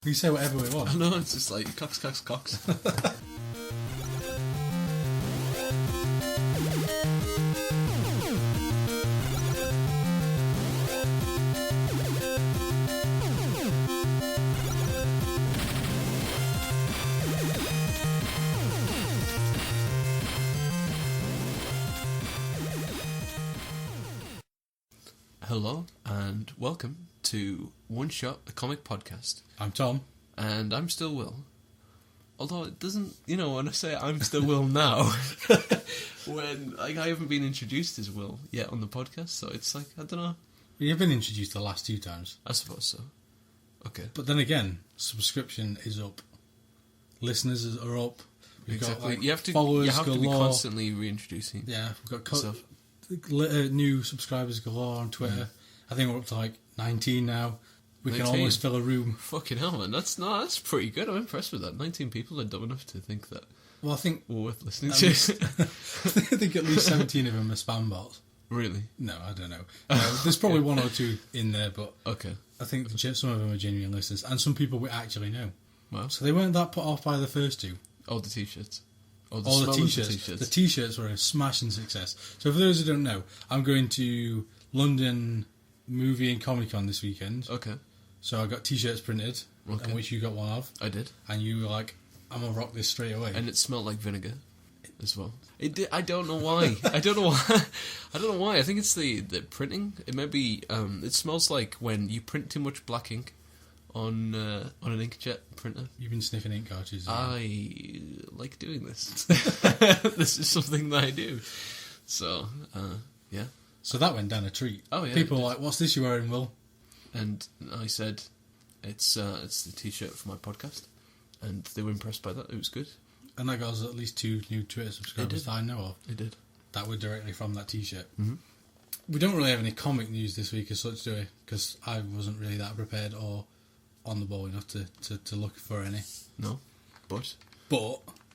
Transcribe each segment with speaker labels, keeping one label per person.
Speaker 1: We say whatever we want.
Speaker 2: I know, it's just like cox, cox, cox. Hello and welcome to One Shot, a comic podcast.
Speaker 1: I'm Tom.
Speaker 2: And I'm still Will. Although it doesn't, when I say I'm still Will now, when I haven't been introduced as Will yet on the podcast, so it's like, I don't know.
Speaker 1: You've been introduced the last 2 times.
Speaker 2: I suppose so. Okay.
Speaker 1: But then again, subscription is up. Listeners are up. We've
Speaker 2: exactly.
Speaker 1: got,
Speaker 2: you have to be constantly reintroducing.
Speaker 1: Yeah, we've got
Speaker 2: stuff.
Speaker 1: New subscribers galore on Twitter. I think we're up to like 19 now. We
Speaker 2: 19.
Speaker 1: can almost fill a room.
Speaker 2: Fucking hell, man. That's pretty good. I'm impressed with that. 19 people are dumb enough to think that.
Speaker 1: Well, I think
Speaker 2: we're worth listening to.
Speaker 1: I think at least 17 of them are spam bots.
Speaker 2: Really?
Speaker 1: No, I don't know. There's probably 1 or 2 in there, but
Speaker 2: okay.
Speaker 1: I think some of them are genuine listeners, and some people we actually know.
Speaker 2: Wow.
Speaker 1: So they weren't that put off by the first 2.
Speaker 2: Oh, the t-shirts.
Speaker 1: All the t-shirts. The t-shirts were a smashing success. So for those who don't know, I'm going to London Movie and Comic Con this weekend.
Speaker 2: Okay.
Speaker 1: So I got t-shirts printed, and which you got one of.
Speaker 2: I did.
Speaker 1: And you were like, I'm going to rock this straight away.
Speaker 2: And it smelled like vinegar as well. It did. I don't know why. I don't know why. I think it's the printing. It may be, it smells like when you print too much black ink on an inkjet printer.
Speaker 1: You've been sniffing ink cartridges.
Speaker 2: I like doing this. This is something that I do. So, yeah.
Speaker 1: So that went down a treat.
Speaker 2: Oh yeah.
Speaker 1: People were like, "What's this you're wearing, Will?"
Speaker 2: And I said, "It's the t-shirt for my podcast," and they were impressed by that. It was good.
Speaker 1: And that got us at least 2 new Twitter subscribers that I know of.
Speaker 2: It did.
Speaker 1: That were directly from that t-shirt.
Speaker 2: Mm-hmm.
Speaker 1: We don't really have any comic news this week as such, do we? Because I wasn't really that prepared or on the ball enough to look for any.
Speaker 2: No, but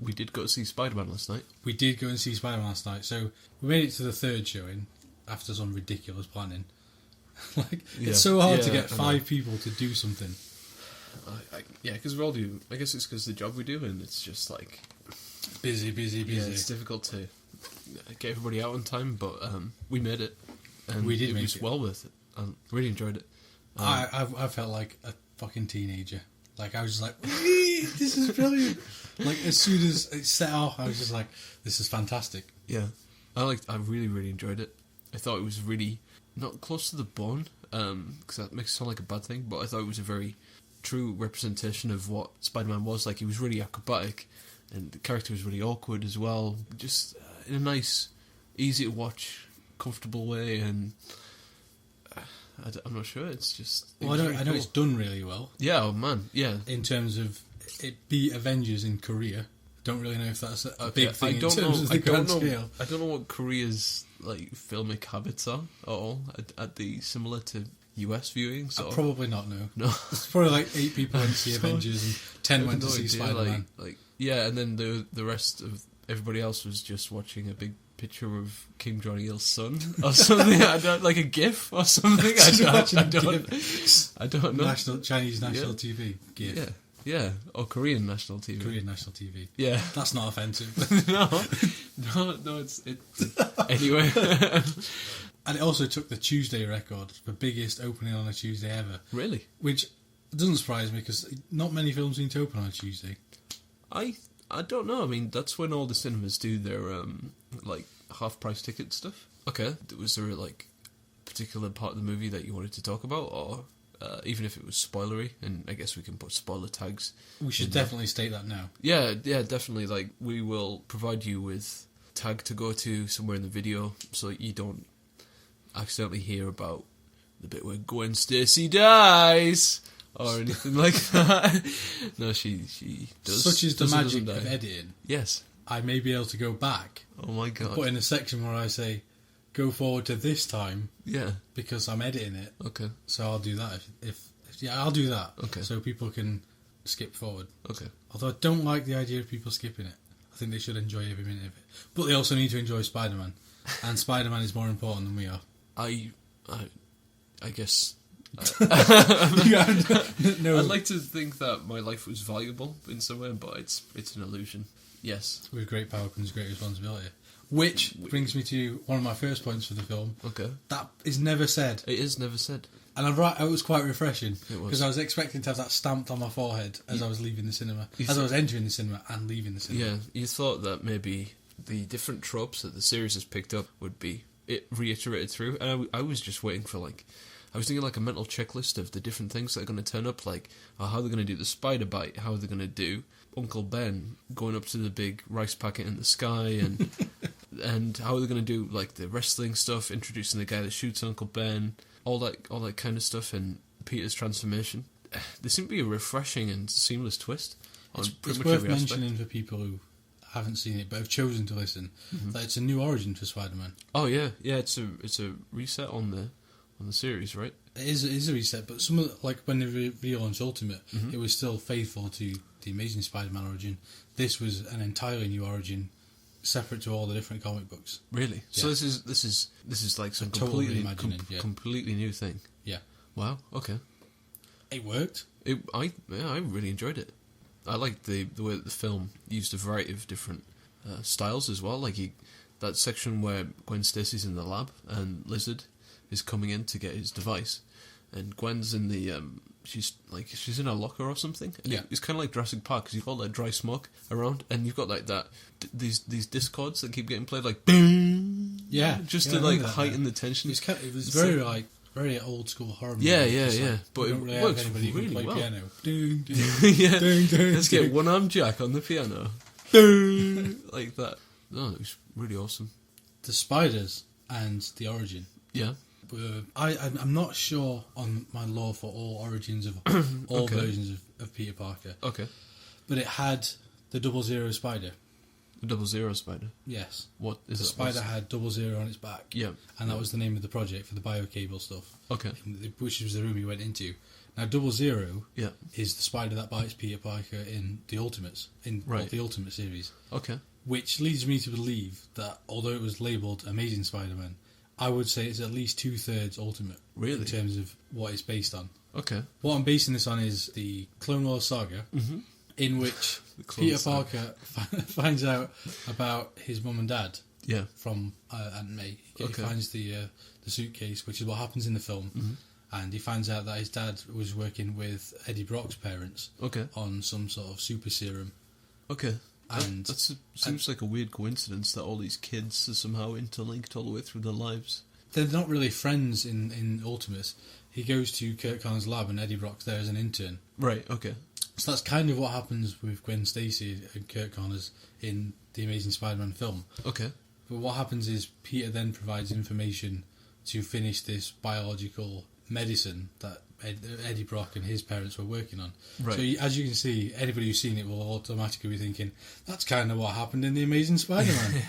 Speaker 2: we did go to see Spiderman last night.
Speaker 1: We did go and see Spiderman last night. So we made it to the 3rd showing after some ridiculous planning. It's so hard to get 5 people to do something.
Speaker 2: Yeah, because we all do. I guess it's because the job we do, and it's just like
Speaker 1: busy.
Speaker 2: Yeah, it's difficult to get everybody out on time, but we made it, and
Speaker 1: we did. It
Speaker 2: was well worth it. I really enjoyed it.
Speaker 1: I felt like a fucking teenager. Like I was just like, this is brilliant. Like as soon as it set off, I was just like, this is fantastic.
Speaker 2: Yeah, I really, really enjoyed it. I thought it was really not close to the bone, because that makes it sound like a bad thing, but I thought it was a very true representation of what Spider-Man was. Like, he was really acrobatic, and the character was really awkward as well, just in a nice, easy to watch, comfortable way, and I'm not sure, it's just...
Speaker 1: Well, I know it's done really well.
Speaker 2: Yeah, oh man, yeah.
Speaker 1: In terms of it beat Avengers in Korea. Don't really know if that's a big thing in terms of the grand scale.
Speaker 2: I don't know what Korea's like filmic habits are at all. At the similar to US viewing. So
Speaker 1: probably not. No. It's probably like 8 people went to see Avengers and 10 went to see Spider-Man.
Speaker 2: Yeah, and then the rest of everybody else was just watching a big picture of Kim Jong-il's son or something. I don't like a GIF or something. I don't know.
Speaker 1: Chinese national TV GIF.
Speaker 2: Yeah. Yeah, or Korean national TV.
Speaker 1: Korean national TV.
Speaker 2: Yeah.
Speaker 1: That's not offensive.
Speaker 2: No, it's anyway.
Speaker 1: And it also took the Tuesday record for biggest opening on a Tuesday ever.
Speaker 2: Really?
Speaker 1: Which doesn't surprise me, because not many films seem to open on a Tuesday.
Speaker 2: I don't know. I mean, that's when all the cinemas do their, half-price ticket stuff. Okay. Was there, a particular part of the movie that you wanted to talk about, or... even if it was spoilery, and I guess we can put spoiler tags.
Speaker 1: We should definitely state that now.
Speaker 2: Yeah, definitely. Like, we will provide you with tag to go to somewhere in the video, so you don't accidentally hear about the bit where Gwen Stacy dies or anything like that. No, she does.
Speaker 1: Such is the magic of editing.
Speaker 2: Yes,
Speaker 1: I may be able to go back.
Speaker 2: Oh my god!
Speaker 1: Put in a section where I say, go forward to this time.
Speaker 2: Yeah. Because
Speaker 1: I'm editing it.
Speaker 2: Okay.
Speaker 1: So I'll do that. If I'll do that.
Speaker 2: Okay.
Speaker 1: So people can skip forward.
Speaker 2: Okay.
Speaker 1: Although I don't like the idea of people skipping it. I think they should enjoy every minute of it. But they also need to enjoy Spider-Man. And Spider-Man is more important than we are.
Speaker 2: I guess
Speaker 1: No,
Speaker 2: I'd like to think that my life was valuable in some way, but it's an illusion. Yes.
Speaker 1: with great power comes great responsibility. Which brings me to one of my first points for the film.
Speaker 2: Okay.
Speaker 1: That is never said.
Speaker 2: It is never said.
Speaker 1: And it was quite refreshing.
Speaker 2: It was.
Speaker 1: Because I was expecting to have that stamped on my forehead as I was leaving the cinema. As I was entering the cinema and leaving the cinema.
Speaker 2: Yeah, you thought that maybe the different tropes that the series has picked up would be reiterated through. And I was just waiting for, like... I was thinking like a mental checklist of the different things that are going to turn up, like how they're going to do the spider bite, how they're going to do Uncle Ben going up to the big rice packet in the sky, and and how they're going to do like the wrestling stuff, introducing the guy that shoots Uncle Ben, all that kind of stuff, and Peter's transformation. There seemed to be a refreshing and seamless twist on pretty
Speaker 1: It's
Speaker 2: much
Speaker 1: worth
Speaker 2: every aspect.
Speaker 1: mentioning for people who haven't seen it but have chosen to listen that it's a new origin for Spider-Man.
Speaker 2: Oh yeah, it's a reset on the series, right?
Speaker 1: It is a reset, but some of like when they relaunched Ultimate, it was still faithful to the Amazing Spider-Man origin. This was an entirely new origin, separate to all the different comic books.
Speaker 2: Really?
Speaker 1: Yeah.
Speaker 2: So this is like some
Speaker 1: Totally
Speaker 2: completely
Speaker 1: reimagining,
Speaker 2: completely new thing.
Speaker 1: Yeah,
Speaker 2: Wow. Okay.
Speaker 1: it worked.
Speaker 2: I really enjoyed it. I liked the way that the film used a variety of different styles as well. Like that section where Gwen Stacy's in the lab and Lizard is coming in to get his device, and Gwen's in the she's in a locker or something. And
Speaker 1: Yeah.
Speaker 2: it's kind of like Jurassic Park because you've got that dry smoke around, and you've got like that these discords that keep getting played like boom.
Speaker 1: Yeah,
Speaker 2: just
Speaker 1: yeah,
Speaker 2: to
Speaker 1: I
Speaker 2: like
Speaker 1: remember that,
Speaker 2: heighten
Speaker 1: yeah.
Speaker 2: the tension.
Speaker 1: It was very very old school horror movie.
Speaker 2: Yeah.
Speaker 1: Just
Speaker 2: But
Speaker 1: we
Speaker 2: it
Speaker 1: don't really
Speaker 2: works
Speaker 1: have anybody who
Speaker 2: really
Speaker 1: can play
Speaker 2: well.
Speaker 1: piano. Ding, ding,
Speaker 2: Yeah.
Speaker 1: ding, ding,
Speaker 2: Let's get
Speaker 1: ding.
Speaker 2: one arm Jack on the piano. Like that. No, it was really awesome.
Speaker 1: The spiders and the origin.
Speaker 2: Yeah.
Speaker 1: I'm not sure on my lore for all origins of all
Speaker 2: Okay.
Speaker 1: versions of Peter Parker,
Speaker 2: Okay.
Speaker 1: but it had the 0 spider.
Speaker 2: The 0 spider.
Speaker 1: Yes,
Speaker 2: What is
Speaker 1: the
Speaker 2: it?
Speaker 1: spider had 0 on its back.
Speaker 2: Yeah.
Speaker 1: And that was the name of the project for the biocable stuff.
Speaker 2: Okay.
Speaker 1: Which was the room he went into. Now 0
Speaker 2: Yeah.
Speaker 1: is the spider that bites Peter Parker in the Ultimates,
Speaker 2: Right.
Speaker 1: the Ultimate series.
Speaker 2: Okay.
Speaker 1: Which leads me to believe that although it was labelled Amazing Spider-Man, I would say it's at least 2/3 Ultimate.
Speaker 2: Really?
Speaker 1: In terms of what it's based on.
Speaker 2: Okay.
Speaker 1: What I'm basing this on is the Clone Wars saga, in which
Speaker 2: The Clone
Speaker 1: Peter
Speaker 2: Saga.
Speaker 1: Parker finds out about his mum and dad
Speaker 2: Yeah.
Speaker 1: from Aunt May. He
Speaker 2: Okay.
Speaker 1: finds the suitcase, which is what happens in the film, and he finds out that his dad was working with Eddie Brock's parents
Speaker 2: Okay.
Speaker 1: on some sort of super serum.
Speaker 2: Okay.
Speaker 1: And
Speaker 2: Seems like a weird coincidence that all these kids are somehow interlinked all the way through their lives.
Speaker 1: they're not really friends in Ultimates. He goes to Kurt Connor's lab, and Eddie Brock's there as an intern.
Speaker 2: Right. Okay.
Speaker 1: So that's kind of what happens with Gwen Stacy and Kurt Connors in the Amazing Spider-Man film.
Speaker 2: Okay.
Speaker 1: But what happens is Peter then provides information to finish this biological medicine that Eddie Brock and his parents were working on.
Speaker 2: Right.
Speaker 1: So as you can see, anybody who's seen it will automatically be thinking, that's kind of what happened in the Amazing Spider-Man.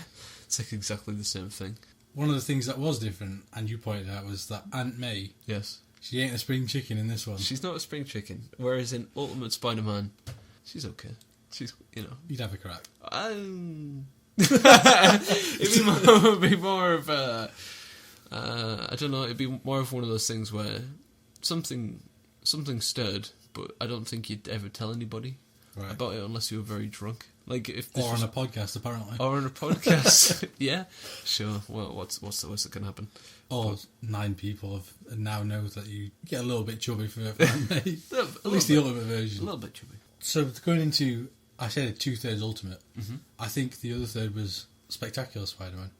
Speaker 2: It's like exactly the same thing.
Speaker 1: One of the things that was different, and you pointed out, was that Aunt May,
Speaker 2: Yes.
Speaker 1: she ain't a spring chicken in this one.
Speaker 2: She's not a spring chicken, whereas in Ultimate Spider-Man, she's okay. She's,
Speaker 1: You'd have a crack.
Speaker 2: it'd be more of a, I don't know, it'd be more of one of those things where something stirred, but I don't think you'd ever tell anybody
Speaker 1: Right.
Speaker 2: about it unless you were very drunk. Like if this
Speaker 1: Or
Speaker 2: was,
Speaker 1: on a podcast, apparently.
Speaker 2: or on a podcast. Yeah, sure. Well, what's the worst that can happen?
Speaker 1: Or 9 people have now know that you get a little bit chubby for Aunt May.
Speaker 2: A
Speaker 1: At
Speaker 2: little
Speaker 1: least the
Speaker 2: bit.
Speaker 1: ultimate
Speaker 2: A
Speaker 1: version.
Speaker 2: little bit chubby.
Speaker 1: So going into, I said 2/3 ultimate. I think the other third was Spectacular Spider-Man.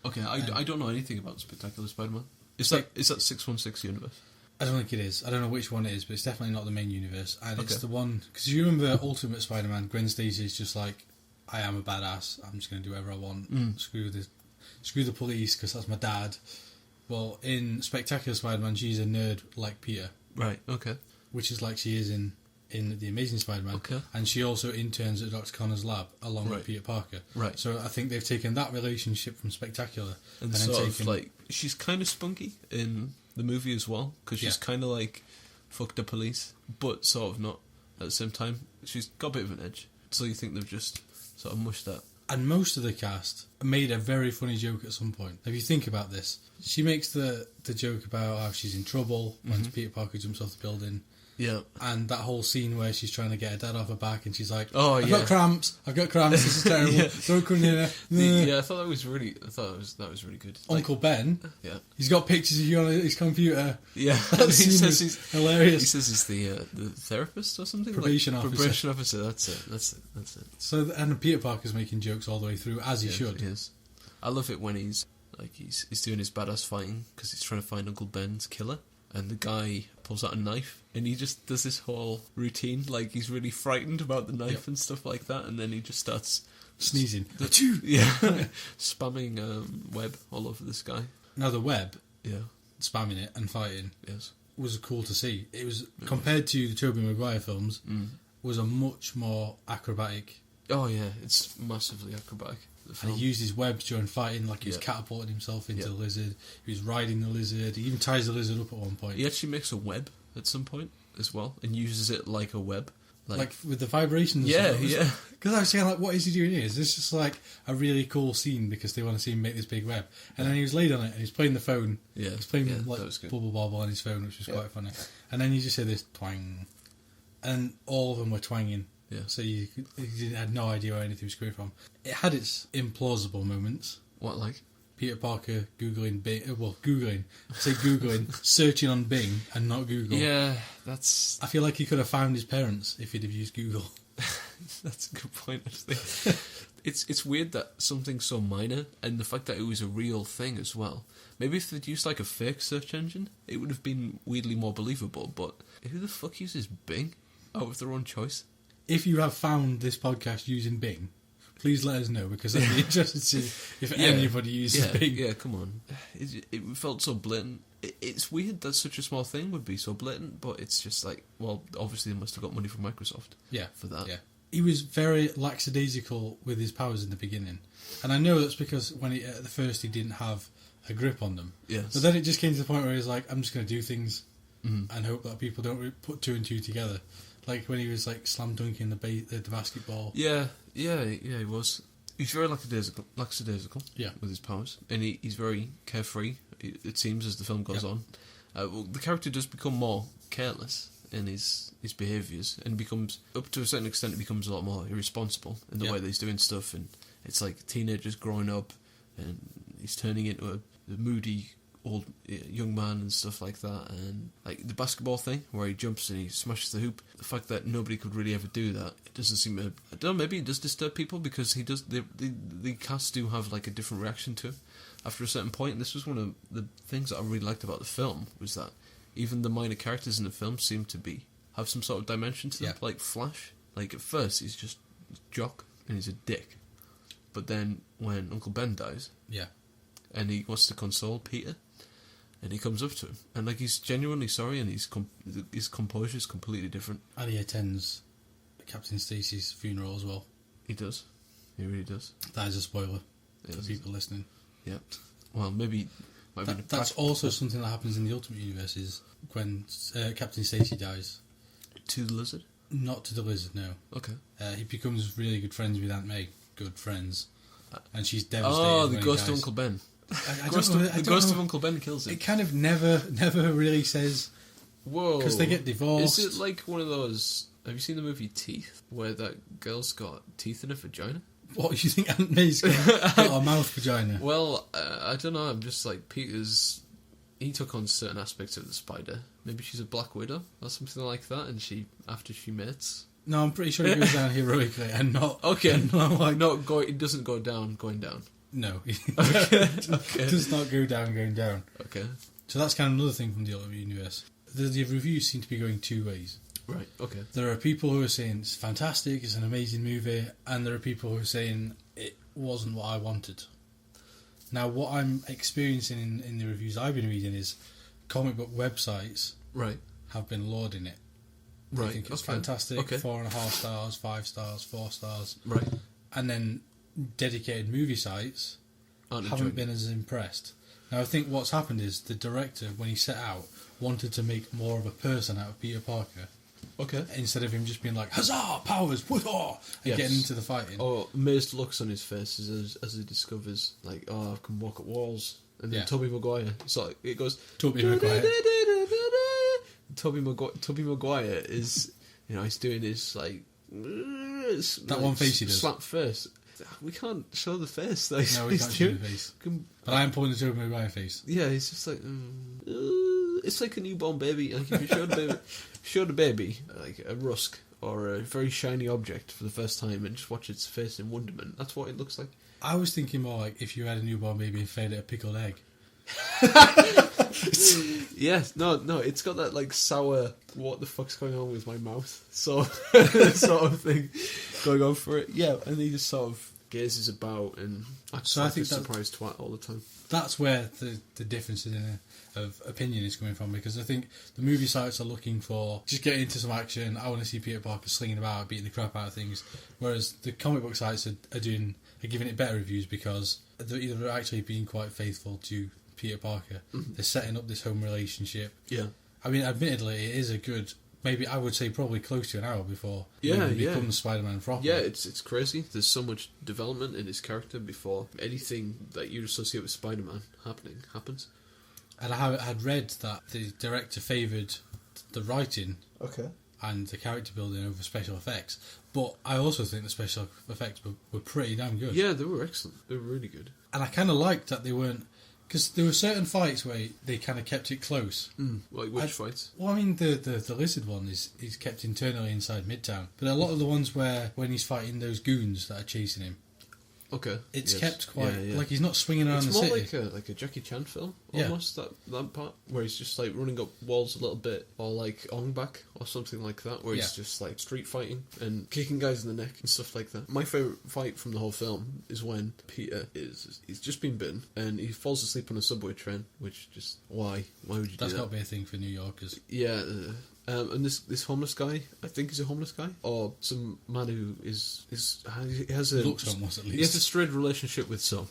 Speaker 2: Okay, I don't know anything about Spectacular Spider-Man. Is that 616 universe?
Speaker 1: I don't think it is. I don't know which one it is, but it's definitely not the main universe. And it's
Speaker 2: Okay.
Speaker 1: the one, because you remember Ultimate Spider-Man, Gwen Stacy is just like, I am a badass. I'm just going to do whatever I want. Screw the police, because that's my dad. Well, in Spectacular Spider-Man, she's a nerd like Peter,
Speaker 2: Right. Okay.
Speaker 1: which is like she is in The Amazing Spider-Man.
Speaker 2: Okay.
Speaker 1: And she also interns at Dr. Connor's lab along
Speaker 2: Right.
Speaker 1: with Peter Parker.
Speaker 2: Right.
Speaker 1: So I think they've taken that relationship from Spectacular
Speaker 2: And
Speaker 1: then
Speaker 2: sort
Speaker 1: taken,
Speaker 2: of like she's kind of spunky in the movie as well because she's
Speaker 1: Yeah.
Speaker 2: kind of like fuck the police, but sort of not at the same time. She's got a bit of an edge. So you think they've just sort of mushed that
Speaker 1: And most of the cast made a very funny joke at some point. If you think about this, she makes the joke about how she's in trouble when Peter Parker jumps off the building.
Speaker 2: Yeah.
Speaker 1: And that whole scene where she's trying to get her dad off her back and she's like,
Speaker 2: Oh,
Speaker 1: I've got cramps, this is terrible,
Speaker 2: Yeah.
Speaker 1: don't come near.
Speaker 2: Yeah, I thought that was really good.
Speaker 1: Uncle Ben,
Speaker 2: Yeah.
Speaker 1: he's got pictures of you on his computer.
Speaker 2: Yeah.
Speaker 1: That
Speaker 2: he
Speaker 1: scene
Speaker 2: says
Speaker 1: was
Speaker 2: he's
Speaker 1: hilarious.
Speaker 2: He says he's the therapist or something?
Speaker 1: Probation officer.
Speaker 2: Probation officer, that's it.
Speaker 1: So, and Peter Parker's making jokes all the way through, as he should.
Speaker 2: He is. I love it when he's doing his badass fighting because he's trying to find Uncle Ben's killer, and the guy pulls out a knife and he just does this whole routine, like he's really frightened about the knife and stuff like that, and then he just starts
Speaker 1: sneezing.
Speaker 2: Spamming web all over this guy.
Speaker 1: Now the web,
Speaker 2: Yeah.
Speaker 1: spamming it and fighting,
Speaker 2: Yes.
Speaker 1: was cool to see. It was, compared to the Tobey Maguire films, was a much more acrobatic.
Speaker 2: Oh yeah, it's massively acrobatic.
Speaker 1: And he used his webs during fighting, like he was catapulting himself into the lizard. He was riding the lizard. He even ties the lizard up at one point.
Speaker 2: He actually makes a web at some point as well, and uses it like a web.
Speaker 1: Like with the vibrations.
Speaker 2: Yeah.
Speaker 1: Because I was saying, like, what is he doing here? Is this just like a really cool scene because they want to see him make this big web? And then he was laid on it and he's playing the phone.
Speaker 2: Yeah.
Speaker 1: He's playing
Speaker 2: that
Speaker 1: like
Speaker 2: was good.
Speaker 1: Bubble Bobble on his phone, which was quite funny. And then you just hear this twang. And all of them were twanging.
Speaker 2: Yeah.
Speaker 1: So you had no idea where anything was coming from. It had its implausible moments.
Speaker 2: What, like?
Speaker 1: Peter Parker Googling Bing. Googling, searching on Bing and not Google.
Speaker 2: Yeah, that's...
Speaker 1: I feel like he could have found his parents if he'd have used Google.
Speaker 2: That's a good point, actually. It's weird that something so minor, and the fact that it was a real thing as well. Maybe if they'd used like a fake search engine, it would have been weirdly more believable, but who the fuck uses Bing out of their own choice?
Speaker 1: If you have found this podcast using Bing, please let us know, because I'd be interested to see if anybody uses Bing.
Speaker 2: Yeah, come on. It felt so blatant. It's weird that such a small thing would be so blatant, but it's just like, well, obviously they must have got money from Microsoft for that.
Speaker 1: Yeah. He was very lackadaisical with his powers in the beginning. And I know that's because when at the first he didn't have a grip on them.
Speaker 2: Yes.
Speaker 1: But then it just came to the point where he's like, I'm just going to do things and hope that people don't put two and two together. Like when he was like slam dunking the basketball.
Speaker 2: Yeah, he was. He's very lackadaisical with his powers. And he's very carefree, it seems, as the film goes on. Well, the character does become more careless in his behaviours, and becomes, up to a certain extent, it becomes a lot more irresponsible in the way that he's doing stuff, and it's like teenagers growing up, and he's turning into a moody old young man and stuff like that. And like the basketball thing where he jumps and he smashes the hoop, the fact that nobody could really ever do that, it doesn't seem to, I don't know, maybe it does disturb people, because he does, the cast do have like a different reaction to him after a certain point. And this was one of the things that I really liked about the film, was that even the minor characters in the film seem to have some sort of dimension to them. Like Flash, like at first he's just a jock and he's a dick, but then when Uncle Ben dies, and he wants to console Peter, and he comes up to him, and like he's genuinely sorry, and his composure is completely different.
Speaker 1: And he attends Captain Stacy's funeral as well.
Speaker 2: He does. He really does.
Speaker 1: That is a spoiler for people listening.
Speaker 2: Yeah. Well, maybe...
Speaker 1: That's also something that happens in the Ultimate Universe, is when Captain Stacy dies.
Speaker 2: To the lizard?
Speaker 1: Not to the lizard, no.
Speaker 2: Okay.
Speaker 1: He becomes really good friends with Aunt May. Good friends. And she's devastated.
Speaker 2: Oh, the
Speaker 1: when
Speaker 2: ghost
Speaker 1: he
Speaker 2: of
Speaker 1: dies.
Speaker 2: Uncle Ben.
Speaker 1: The
Speaker 2: ghost of Uncle Ben kills him.
Speaker 1: It kind of never really says...
Speaker 2: Whoa.
Speaker 1: Because they get divorced.
Speaker 2: Is it like one of those... Have you seen the movie Teeth, where that girl's got teeth in her vagina?
Speaker 1: What, you think Aunt May's got a mouth vagina?
Speaker 2: Well, I don't know, I'm just like, Peter's... He took on certain aspects of the spider. Maybe she's a Black Widow, or something like that, and after she mates...
Speaker 1: No, I'm pretty sure it goes down heroically and not...
Speaker 2: Okay.
Speaker 1: And not like,
Speaker 2: it doesn't go down, going down.
Speaker 1: No.
Speaker 2: Okay.
Speaker 1: It does not go down, going down.
Speaker 2: Okay.
Speaker 1: So that's kind of another thing from the Ultimate Universe. The reviews seem to be going two ways.
Speaker 2: Right, okay.
Speaker 1: There are people who are saying it's fantastic, it's an amazing movie, and there are people who are saying it wasn't what I wanted. Now, what I'm experiencing in the reviews I've been reading is comic book websites have been lauding it.
Speaker 2: Right.
Speaker 1: I think it's fantastic. 4.5 stars, 5 stars, 4 stars.
Speaker 2: Right.
Speaker 1: And then dedicated movie sites haven't been as impressed. Now, I think what's happened is the director, when he set out, wanted to make more of a person out of Peter Parker.
Speaker 2: Okay.
Speaker 1: Instead of him just being like, huzzah, powers, whoa, and getting into the fighting.
Speaker 2: Or amazed looks on his face as he discovers, like, oh, I can walk up walls. And then Tobey Maguire, so it goes...
Speaker 1: Tobey Maguire.
Speaker 2: Tobey Maguire is, he's doing this, like...
Speaker 1: That one face he does.
Speaker 2: Slap face. We can't show the face.
Speaker 1: No, we can't show the face. But I am pulling the Tobey Maguire face.
Speaker 2: Yeah, he's just like... it's like a newborn baby. Like, if you showed a baby, like a rusk or a very shiny object for the first time and just watch its face in wonderment, that's what it looks like.
Speaker 1: I was thinking more like if you had a newborn baby and fed it a pickled egg.
Speaker 2: Yeah, no, it's got that like sour, what the fuck's going on with my mouth, sort of thing going on for it. Yeah, and he just sort of gazes about and acts like a surprised twat all the time.
Speaker 1: That's where the difference of opinion is coming from, because I think the movie sites are looking for just getting into some action. I want to see Peter Parker slinging about, beating the crap out of things, whereas the comic book sites are giving it better reviews because they're actually being quite faithful to Peter Parker. Mm-hmm. They're setting up this home relationship.
Speaker 2: Yeah.
Speaker 1: I mean, admittedly, it is a good, maybe I would say probably close to an hour before he becomes Spider-Man properly.
Speaker 2: Yeah, it's crazy. There's so much development in his character before anything that you associate with Spider-Man happens.
Speaker 1: And I had read that the director favoured the writing and the character building over special effects. But I also think the special effects were pretty damn good.
Speaker 2: Yeah, they were excellent. They were really good.
Speaker 1: And I kind of liked that they weren't... Because there were certain fights where they kind of kept it close.
Speaker 2: Like which fights?
Speaker 1: Well, I mean, the lizard one is kept internally inside Midtown. But a lot of the ones when he's fighting those goons that are chasing him,
Speaker 2: okay,
Speaker 1: it's kept quite... Like, he's not swinging around the city.
Speaker 2: It's more like a Jackie Chan film, almost, that part, where he's just, like, running up walls a little bit, or, like, Ong Bak, or something like that, where he's just, like, street fighting, and kicking guys in the neck, and stuff like that. My favourite fight from the whole film is when Peter he's just been bitten, and he falls asleep on a subway train, which just... Why would you do that?
Speaker 1: That's got to be a thing for New Yorkers.
Speaker 2: Yeah, and this homeless guy, I think he's a homeless guy, or some man who he has a...
Speaker 1: Looks homeless, at least.
Speaker 2: He has a strained relationship with some.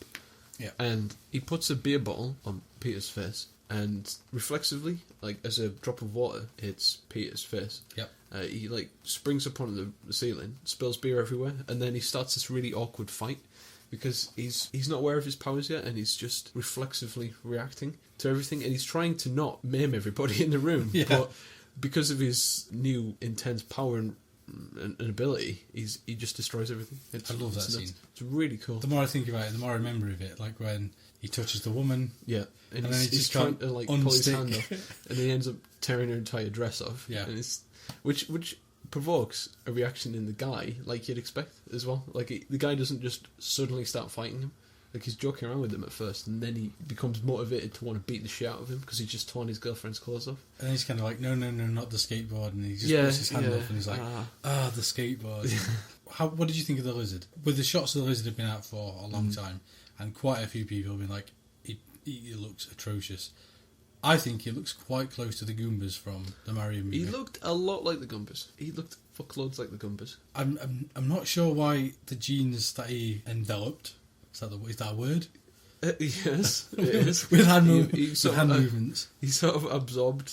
Speaker 1: Yeah.
Speaker 2: And he puts a beer bottle on Peter's face, and reflexively, like as a drop of water hits Peter's face.
Speaker 1: Yep.
Speaker 2: He like springs up on the ceiling, spills beer everywhere, and then he starts this really awkward fight because he's not aware of his powers yet, and he's just reflexively reacting to everything, and he's trying to not maim everybody in the room, but because of his new intense power and ability, he just destroys everything.
Speaker 1: I love that scene.
Speaker 2: It's really cool.
Speaker 1: The more I think about it, the more I remember of it. Like when he touches the woman,
Speaker 2: and
Speaker 1: then
Speaker 2: he's trying to like pull his hand off, and he ends up tearing her entire dress off.
Speaker 1: Yeah,
Speaker 2: and which provokes a reaction in the guy, like you'd expect as well. Like the guy doesn't just suddenly start fighting him. Like, he's joking around with him at first, and then he becomes motivated to want to beat the shit out of him because he's just torn his girlfriend's clothes off.
Speaker 1: And he's kind of like, no, not the skateboard, and he just puts his hand off, and he's like, the skateboard. What did you think of the lizard? With the shots of the lizard have been out for a long time, and quite a few people have been like, he looks atrocious. I think he looks quite close to the Goombas from the Mario movie.
Speaker 2: He looked a lot like the Goombas. He looked fuckloads like the Goombas.
Speaker 1: I'm not sure why the genes that he enveloped... Is that a word?
Speaker 2: Yes, it is.
Speaker 1: With hand movements.
Speaker 2: He sort of absorbed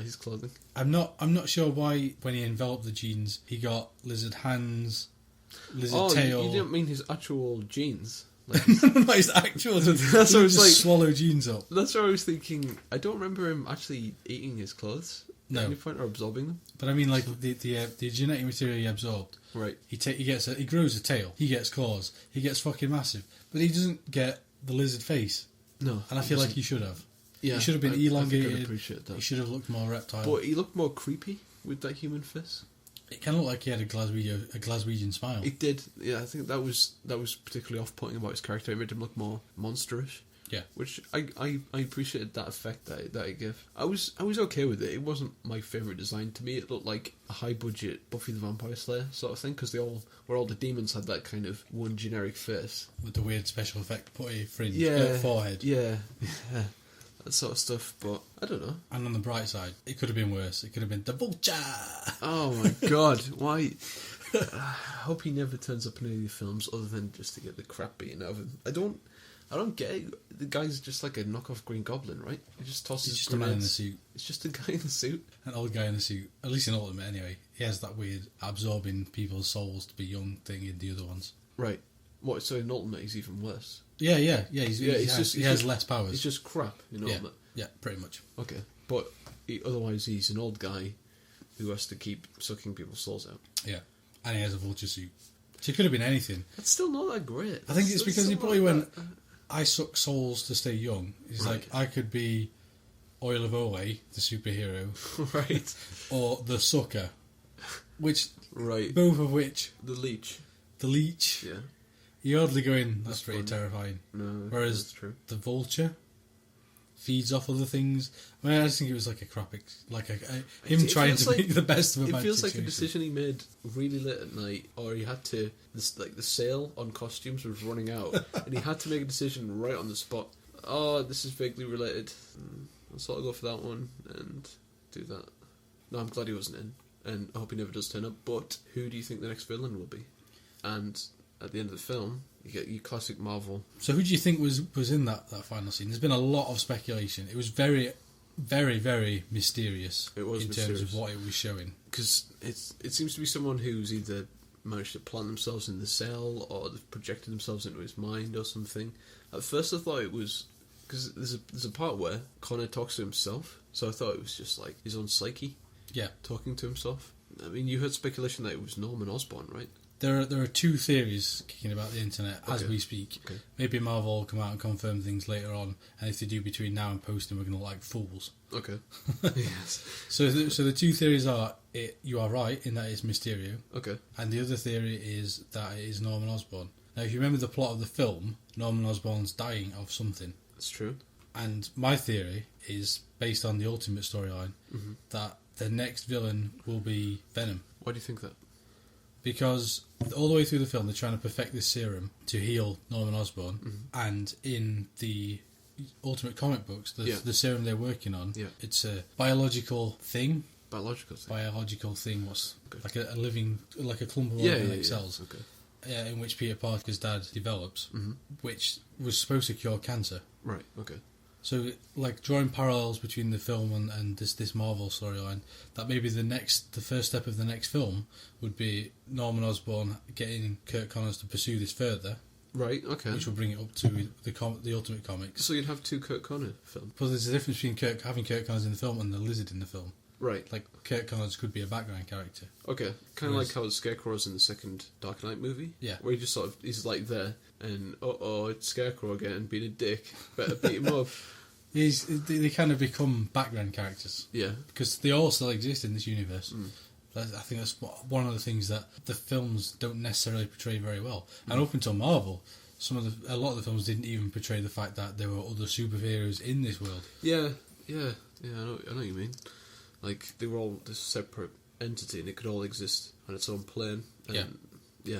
Speaker 2: his clothing.
Speaker 1: I'm not sure why when he enveloped the jeans he got lizard hands, lizard tail.
Speaker 2: You didn't mean his actual jeans? Like
Speaker 1: not his actual. That's
Speaker 2: what I was like.
Speaker 1: Swallow jeans up.
Speaker 2: That's what I was thinking. I don't remember him actually eating his clothes at any point or absorbing them. But
Speaker 1: I mean, like the genetic material he absorbed.
Speaker 2: Right.
Speaker 1: He grows a tail. He gets claws. He gets fucking massive. But he doesn't get the lizard face.
Speaker 2: No.
Speaker 1: And I feel like he should have.
Speaker 2: Yeah.
Speaker 1: He should have been elongated.
Speaker 2: I appreciate that.
Speaker 1: He should have looked more reptile.
Speaker 2: But he looked more creepy with that human face.
Speaker 1: It kind of looked like he had a Glaswegian smile.
Speaker 2: It did. Yeah, I think that was particularly off-putting about his character. It made him look more monsterish.
Speaker 1: Yeah,
Speaker 2: which I appreciated that effect that it gave. I was okay with it. It wasn't my favourite design. To me, it looked like a high budget Buffy the Vampire Slayer sort of thing because all the demons had that kind of one generic face
Speaker 1: with the weird special effect putty fringe, forehead,
Speaker 2: that sort of stuff. But I don't know.
Speaker 1: And on the bright side, it could have been worse. It could have been the Vulture.
Speaker 2: Oh my god! Why? I hope he never turns up in any of the films other than just to get the crap beaten out of him. I don't get it. The guy's just like a knockoff Green Goblin, right? He just tosses.
Speaker 1: He's just a man in a suit.
Speaker 2: It's just a guy in the suit.
Speaker 1: An old guy in a suit. At least in Ultimate, anyway. He has that weird absorbing people's souls to be young thing in the other ones.
Speaker 2: Right. What? So in Ultimate, he's even worse.
Speaker 1: Yeah. He has less powers.
Speaker 2: He's just crap in Ultimate.
Speaker 1: Yeah, pretty much.
Speaker 2: Okay, but otherwise he's an old guy who has to keep sucking people's souls out.
Speaker 1: Yeah, and he has a vulture suit. So he could have been anything.
Speaker 2: That's still not that great.
Speaker 1: I think it's because he probably went, I suck souls to stay young. He's like, I could be Oil of Olay, the superhero.
Speaker 2: Right.
Speaker 1: Or the Sucker. Which,
Speaker 2: right.
Speaker 1: Both of which.
Speaker 2: The Leech.
Speaker 1: The Leech.
Speaker 2: Yeah.
Speaker 1: You hardly go in, that's pretty terrifying.
Speaker 2: No,
Speaker 1: whereas
Speaker 2: that's true.
Speaker 1: The Vulture feeds off other things. I mean, I just think it was like a crap, him trying to make the best of a bad
Speaker 2: It feels
Speaker 1: situation.
Speaker 2: like a decision he made really late at night, or he had to, the sale on costumes was running out, and he had to make a decision right on the spot. Oh, this is vaguely related. I'll sort of go for that one and do that. No, I'm glad he wasn't in, and I hope he never does turn up, but who do you think the next villain will be? And at the end of the film, you get your classic Marvel.
Speaker 1: So who do you think was in that final scene? There's been a lot of speculation. It was very, very, very mysterious.
Speaker 2: It was
Speaker 1: in terms of what it was showing.
Speaker 2: Because it seems to be someone who's either managed to plant themselves in the cell, or they've projected themselves into his mind or something. At first I thought it was... Because there's a part where Connor talks to himself, so I thought it was just like his own psyche.
Speaker 1: Yeah.
Speaker 2: Talking to himself. I mean, you heard speculation that it was Norman Osborn, right?
Speaker 1: There are two theories kicking about the internet as we speak.
Speaker 2: Okay.
Speaker 1: Maybe Marvel will come out and confirm things later on, and if they do between now and posting, we're going to look like fools.
Speaker 2: Okay. Yes.
Speaker 1: So the two theories are, you are right in that it's Mysterio.
Speaker 2: Okay.
Speaker 1: And the other theory is that it is Norman Osborn. Now, if you remember the plot of the film, Norman Osborn's dying of something.
Speaker 2: That's true.
Speaker 1: And my theory is, based on the Ultimate storyline, that the next villain will be Venom.
Speaker 2: Why do you think that?
Speaker 1: Because all the way through the film, they're trying to perfect this serum to heal Norman Osborn. And in the Ultimate comic books, the serum they're working on, it's a biological thing.
Speaker 2: Biological
Speaker 1: thing. What's like a living, like a clump of organic cells.
Speaker 2: Okay.
Speaker 1: In which Peter Parker's dad develops, which was supposed to cure cancer.
Speaker 2: Right. Okay.
Speaker 1: So, like, drawing parallels between the film and this Marvel storyline, that maybe the first step of the next film would be Norman Osborn getting Kirk Connors to pursue this further.
Speaker 2: Right, okay.
Speaker 1: Which will bring it up to the Ultimate Comics.
Speaker 2: So you'd have two Kirk Connor films?
Speaker 1: But there's a difference between having Kirk Connors in the film and the Lizard in the film.
Speaker 2: Right.
Speaker 1: Like, Kirk Connors could be a background character.
Speaker 2: Okay. Kind of like how Scarecrow is in the second Dark Knight movie.
Speaker 1: Yeah.
Speaker 2: Where he just sort of, he's like there, and it's Scarecrow again, being a dick. Better beat him up.
Speaker 1: They kind of become background characters.
Speaker 2: Yeah. Because
Speaker 1: they all still exist in this universe. I think that's one of the things that the films don't necessarily portray very well. And up until Marvel, a lot of the films didn't even portray the fact that there were other superheroes in this world.
Speaker 2: Yeah. I know what you mean. Like, they were all this separate entity, and it could all exist on its own plane. And yeah,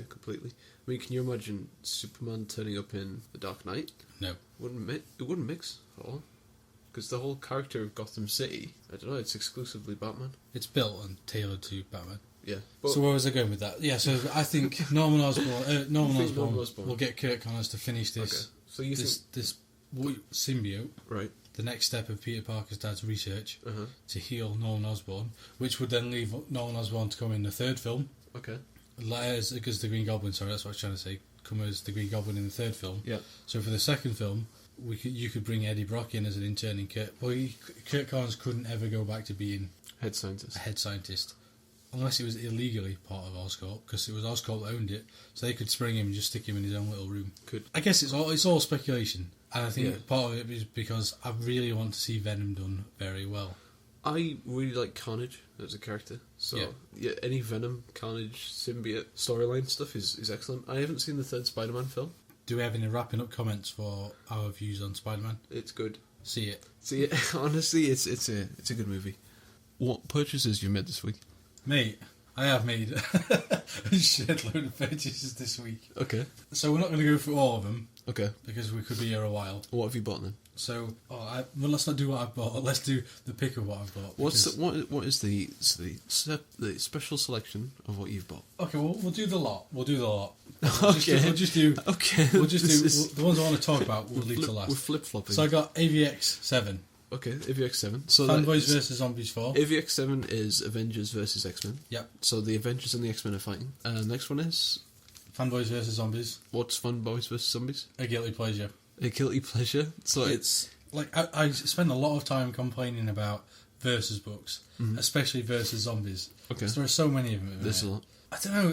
Speaker 2: completely. I mean, can you imagine Superman turning up in The Dark Knight?
Speaker 1: No.
Speaker 2: It wouldn't mix at all. Because the whole character of Gotham City, I don't know, it's exclusively Batman.
Speaker 1: It's built and tailored to Batman.
Speaker 2: Yeah.
Speaker 1: So where was I going with that? Yeah, so I think Norman Osborn will get Kirk Connors to finish this.
Speaker 2: Okay. So you think
Speaker 1: this symbiote,
Speaker 2: right? The
Speaker 1: next step of Peter Parker's dad's research to heal Norman Osborn, which would then leave Norman Osborn to come in the third film.
Speaker 2: Okay.
Speaker 1: Because the Green Goblin, sorry, that's what I was trying to say. Come as the Green Goblin in the third film.
Speaker 2: Yeah.
Speaker 1: So for the second film, you could bring Eddie Brock in as an intern in Kirk. Well, Kirk Connors couldn't ever go back to being
Speaker 2: a head scientist,
Speaker 1: unless it was illegally part of Oscorp, because it was Oscorp that owned it. So they could spring him and just stick him in his own little room. I guess it's all speculation, and I think part of it is because I really want to see Venom done very well.
Speaker 2: I really like Carnage as a character, so any Venom, Carnage, symbiote storyline stuff is excellent. I haven't seen the third Spider-Man film.
Speaker 1: Do we have any wrapping up comments for our views on Spider-Man?
Speaker 2: It's good.
Speaker 1: See it.
Speaker 2: Honestly, it's a good movie. What purchases you made this week?
Speaker 1: Mate, I have made a shitload of purchases this week.
Speaker 2: Okay.
Speaker 1: So we're not going to go through all of them. Okay. Because we could be here a while.
Speaker 2: What have you bought then?
Speaker 1: So, let's not do what I've bought. Let's do the pick of what I've bought.
Speaker 2: What is the special selection of what you've bought?
Speaker 1: Okay, we'll do the lot. We'll do the lot.
Speaker 2: We'll just do
Speaker 1: the ones I want to talk about. We'll leave to last.
Speaker 2: We're flip flopping.
Speaker 1: So I got AVX7.
Speaker 2: Okay, AVX7. So
Speaker 1: Fanboys versus Zombies 4.
Speaker 2: AVX7 is Avengers versus X-Men.
Speaker 1: Yep.
Speaker 2: So the Avengers and the X-Men are fighting. Next one is
Speaker 1: Fanboys versus Zombies.
Speaker 2: What's Fanboys versus Zombies?
Speaker 1: A guilty pleasure.
Speaker 2: A guilty pleasure. So
Speaker 1: it's like I spend a lot of time complaining about versus books, especially versus zombies.
Speaker 2: Okay.
Speaker 1: There are so many of them.
Speaker 2: There's a lot.
Speaker 1: I don't know.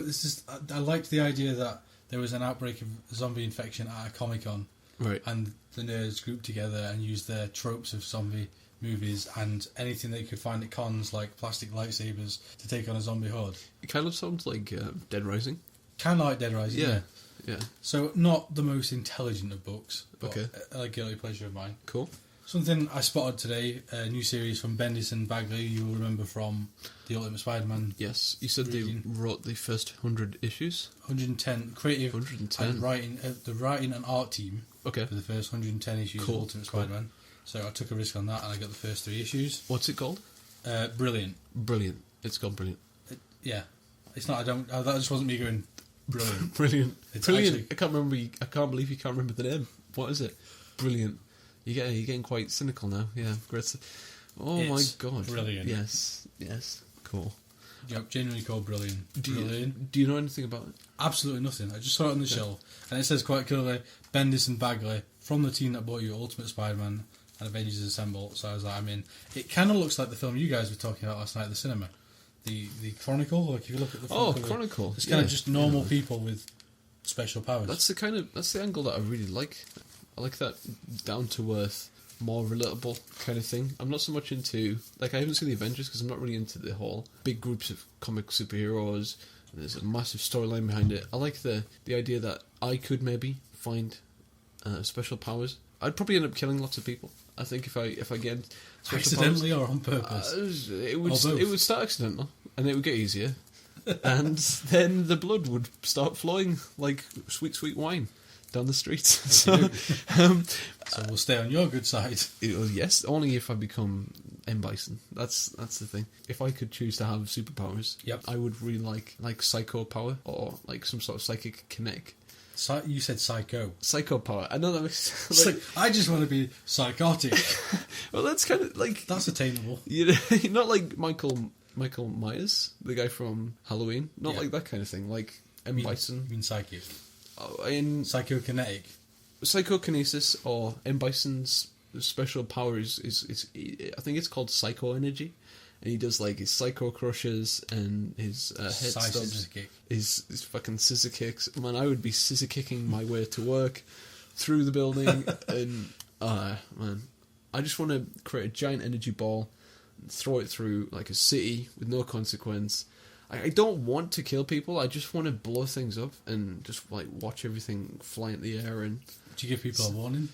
Speaker 1: I liked the idea that there was an outbreak of zombie infection at a Comic-Con.
Speaker 2: Right.
Speaker 1: And the nerds grouped together and used their tropes of zombie movies and anything they could find at cons, like plastic lightsabers, to take on a zombie horde.
Speaker 2: It kind of sounds like Dead Rising.
Speaker 1: Kind of like Dead Rising, yeah.
Speaker 2: Yeah.
Speaker 1: So, not the most intelligent of books, but
Speaker 2: okay.
Speaker 1: A guilty pleasure of mine.
Speaker 2: Cool.
Speaker 1: Something I spotted today, a new series from Bendis and Bagley, you will remember from the Ultimate Spider-Man.
Speaker 2: Yes, you said they wrote the first 100 issues?
Speaker 1: 110. Creative
Speaker 2: 110.
Speaker 1: and writing, the writing and art team
Speaker 2: for
Speaker 1: the first 110 issues of Ultimate Spider-Man. So I took a risk on that and I got the first 3 issues.
Speaker 2: What's it called?
Speaker 1: Brilliant.
Speaker 2: Brilliant. It's called Brilliant.
Speaker 1: Yeah. It's not, that just wasn't me going, brilliant.
Speaker 2: Brilliant.
Speaker 1: It's
Speaker 2: brilliant. I can't believe you can't remember the name. What is it? Brilliant. You're getting quite cynical now. Yeah, great. Oh my god.
Speaker 1: Brilliant.
Speaker 2: Yes. Cool.
Speaker 1: Yep, genuinely called Brilliant.
Speaker 2: Do you know anything about it?
Speaker 1: Absolutely nothing. I just saw it on the shelf. And it says quite clearly, Bendis and Bagley, from the team that bought you Ultimate Spider-Man and Avengers Assemble. So I was like, it kind of looks like the film you guys were talking about last night at the cinema. The Chronicle, like if you look at the front cover,
Speaker 2: Chronicle.
Speaker 1: It's kind of just normal people with special powers.
Speaker 2: That's the angle that I really like. I like that down to earth, more relatable kind of thing. I'm not so much into I haven't seen the Avengers because I'm not really into the whole big groups of comic superheroes. There's a massive storyline behind it. I like the idea that I could maybe find special powers. I'd probably end up killing lots of people. I think if I get special
Speaker 1: accidentally
Speaker 2: powers,
Speaker 1: or on purpose,
Speaker 2: it would start accidental and it would get easier, and then the blood would start flowing like sweet wine down the streets. So
Speaker 1: we'll stay on your good side.
Speaker 2: Yes, only if I become M. Bison. That's the thing. If I could choose to have superpowers, I would really like psycho power or like some sort of psychic kinetic.
Speaker 1: You said psycho.
Speaker 2: Psycho power. I know that makes
Speaker 1: I just want to be psychotic.
Speaker 2: Well, that's kind of like
Speaker 1: that's attainable.
Speaker 2: You're not like Michael Myers, the guy from Halloween. Not like that kind of thing. Like M. Bison.
Speaker 1: You mean psychic?
Speaker 2: In
Speaker 1: psychokinetic,
Speaker 2: psychokinesis, or M. Bison's special power is I think it's called psycho energy, and he does like his psycho crushes and his head stabs, his fucking scissor kicks. Man, I would be scissor kicking my way to work through the building, and man, I just want to create a giant energy ball, and throw it through like a city with no consequence. I don't want to kill people. I just want to blow things up and just like watch everything fly in the air. And
Speaker 1: do you give people a warning?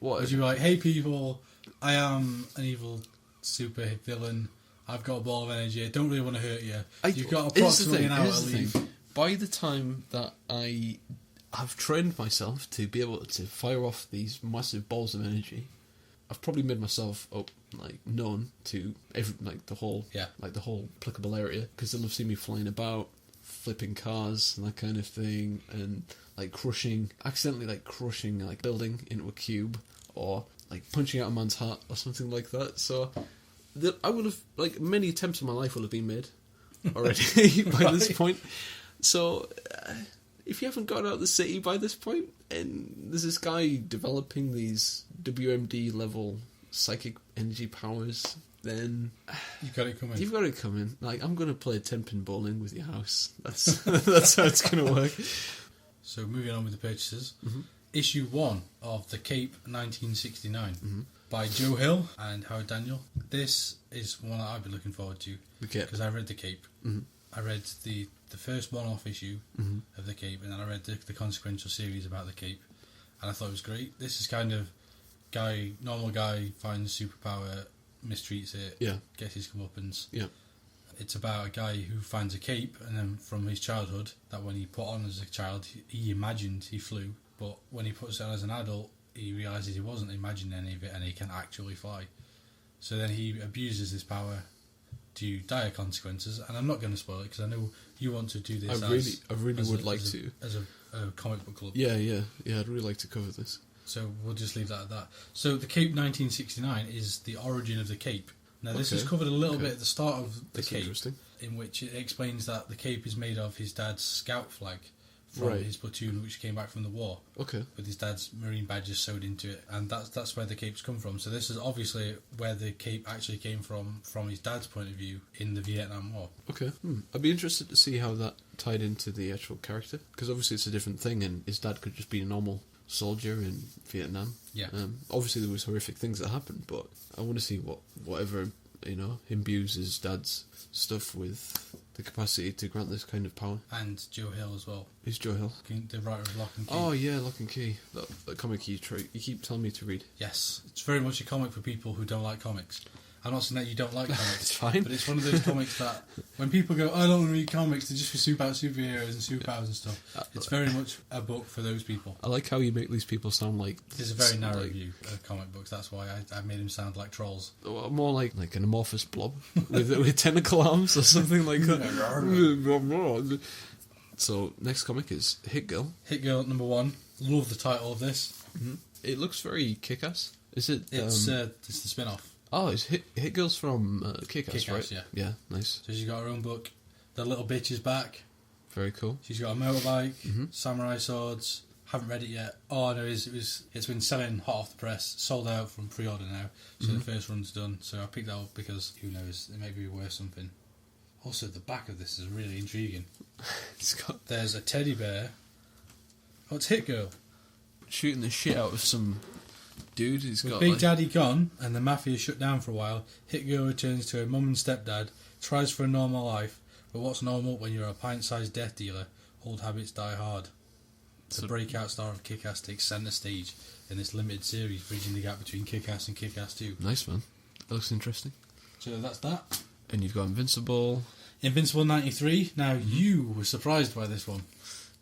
Speaker 2: What?
Speaker 1: Would you be like, "Hey people, I am an evil super villain. I've got a ball of energy. I don't really want to hurt you. You've got approximately an hour to leave."
Speaker 2: By the time that I have trained myself to be able to fire off these massive balls of energy, I've probably made myself known to the whole applicable area, because they'll have seen me flying about, flipping cars and that kind of thing, and accidentally crushing a building into a cube, or like punching out a man's heart or something like that. So I would have many attempts in my life will have been made already by this point. So if you haven't got out of the city by this point, and there's this guy developing these WMD level psychic energy powers, then
Speaker 1: you've got it coming.
Speaker 2: You've got it coming. I'm going to play 10-pin bowling with your house. That's how it's going to work.
Speaker 1: So moving on with the purchases, issue 1 of The Cape 1969 by Joe Hill and Howard Daniel. This is one that I've been looking forward to because I read The Cape. I read the first one-off issue of The Cape, and then I read the consequential series about The Cape, and I thought it was great. This is kind of normal guy finds superpower, mistreats it, gets his comeuppance. Yeah. It's about a guy who finds a cape, and then from his childhood, that when he put on as a child, he imagined he flew, but when he puts it on as an adult, he realises he wasn't imagining any of it, and he can actually fly. So then he abuses his power to dire consequences, and I'm not going to spoil it because I know you want to do this.
Speaker 2: I really would like to
Speaker 1: as a comic book club.
Speaker 2: Yeah. I'd really like to cover this.
Speaker 1: So we'll just leave that at that. So the Cape 1969 is the origin of the Cape. Now this is covered a little bit at the start of the Cape, in which it explains that the Cape is made of his dad's scout flag from his platoon, which came back from the war.
Speaker 2: Okay.
Speaker 1: With his dad's marine badges sewed into it, and that's where the Capes come from. So this is obviously where the Cape actually came from his dad's point of view in the Vietnam War.
Speaker 2: Okay. I'd be interested to see how that tied into the actual character, because obviously it's a different thing, and his dad could just be a normal soldier in Vietnam.
Speaker 1: Yeah.
Speaker 2: Obviously there was horrific things that happened, but I want to see whatever imbues his dad's stuff with the capacity to grant this kind of power.
Speaker 1: And Joe Hill as well.
Speaker 2: Who's Joe Hill?
Speaker 1: The writer of Lock and Key.
Speaker 2: Oh yeah, Lock and Key. That comic you keep telling me to read.
Speaker 1: Yes, it's very much a comic for people who don't like comics. I'm not saying that you don't like comics.
Speaker 2: It's fine.
Speaker 1: But it's one of those comics that when people go, I don't want to read comics, they're just for superheroes and superpowers and stuff. It's very much a book for those people.
Speaker 2: I like how you make these people sound like...
Speaker 1: There's a very narrow view of comic books. That's why I made them sound like trolls.
Speaker 2: More like an amorphous blob with tentacle arms or something like that. So, next comic is Hit Girl.
Speaker 1: Hit Girl #1. Love the title of this.
Speaker 2: Mm-hmm. It looks very kick-ass. Is it?
Speaker 1: It's the spin-off.
Speaker 2: Oh, it's Hit Girl's from Kick-Ass, right?
Speaker 1: Yeah.
Speaker 2: Yeah, nice.
Speaker 1: So she's got her own book. The little bitch is back.
Speaker 2: Very cool.
Speaker 1: She's got a motorbike, samurai swords. Haven't read it yet. Oh no, it's been selling hot off the press. Sold out from pre-order now. So the first run's done. So I picked that up because who knows, it may be worth something. Also, the back of this is really intriguing. There's a teddy bear. Oh, it's Hit Girl.
Speaker 2: Shooting the shit out of some dude who's got...
Speaker 1: Big Daddy gone and the mafia shut down for a while, Hit Girl returns to her mum and stepdad, tries for a normal life, but what's normal when you're a pint-sized death dealer? Old habits die hard. The breakout star of Kick-Ass takes centre stage in this limited series, bridging the gap between Kick-Ass and Kick-Ass 2.
Speaker 2: Nice, man. That looks interesting.
Speaker 1: So that's that.
Speaker 2: And you've got Invincible.
Speaker 1: Invincible 93. Now, you were surprised by this one.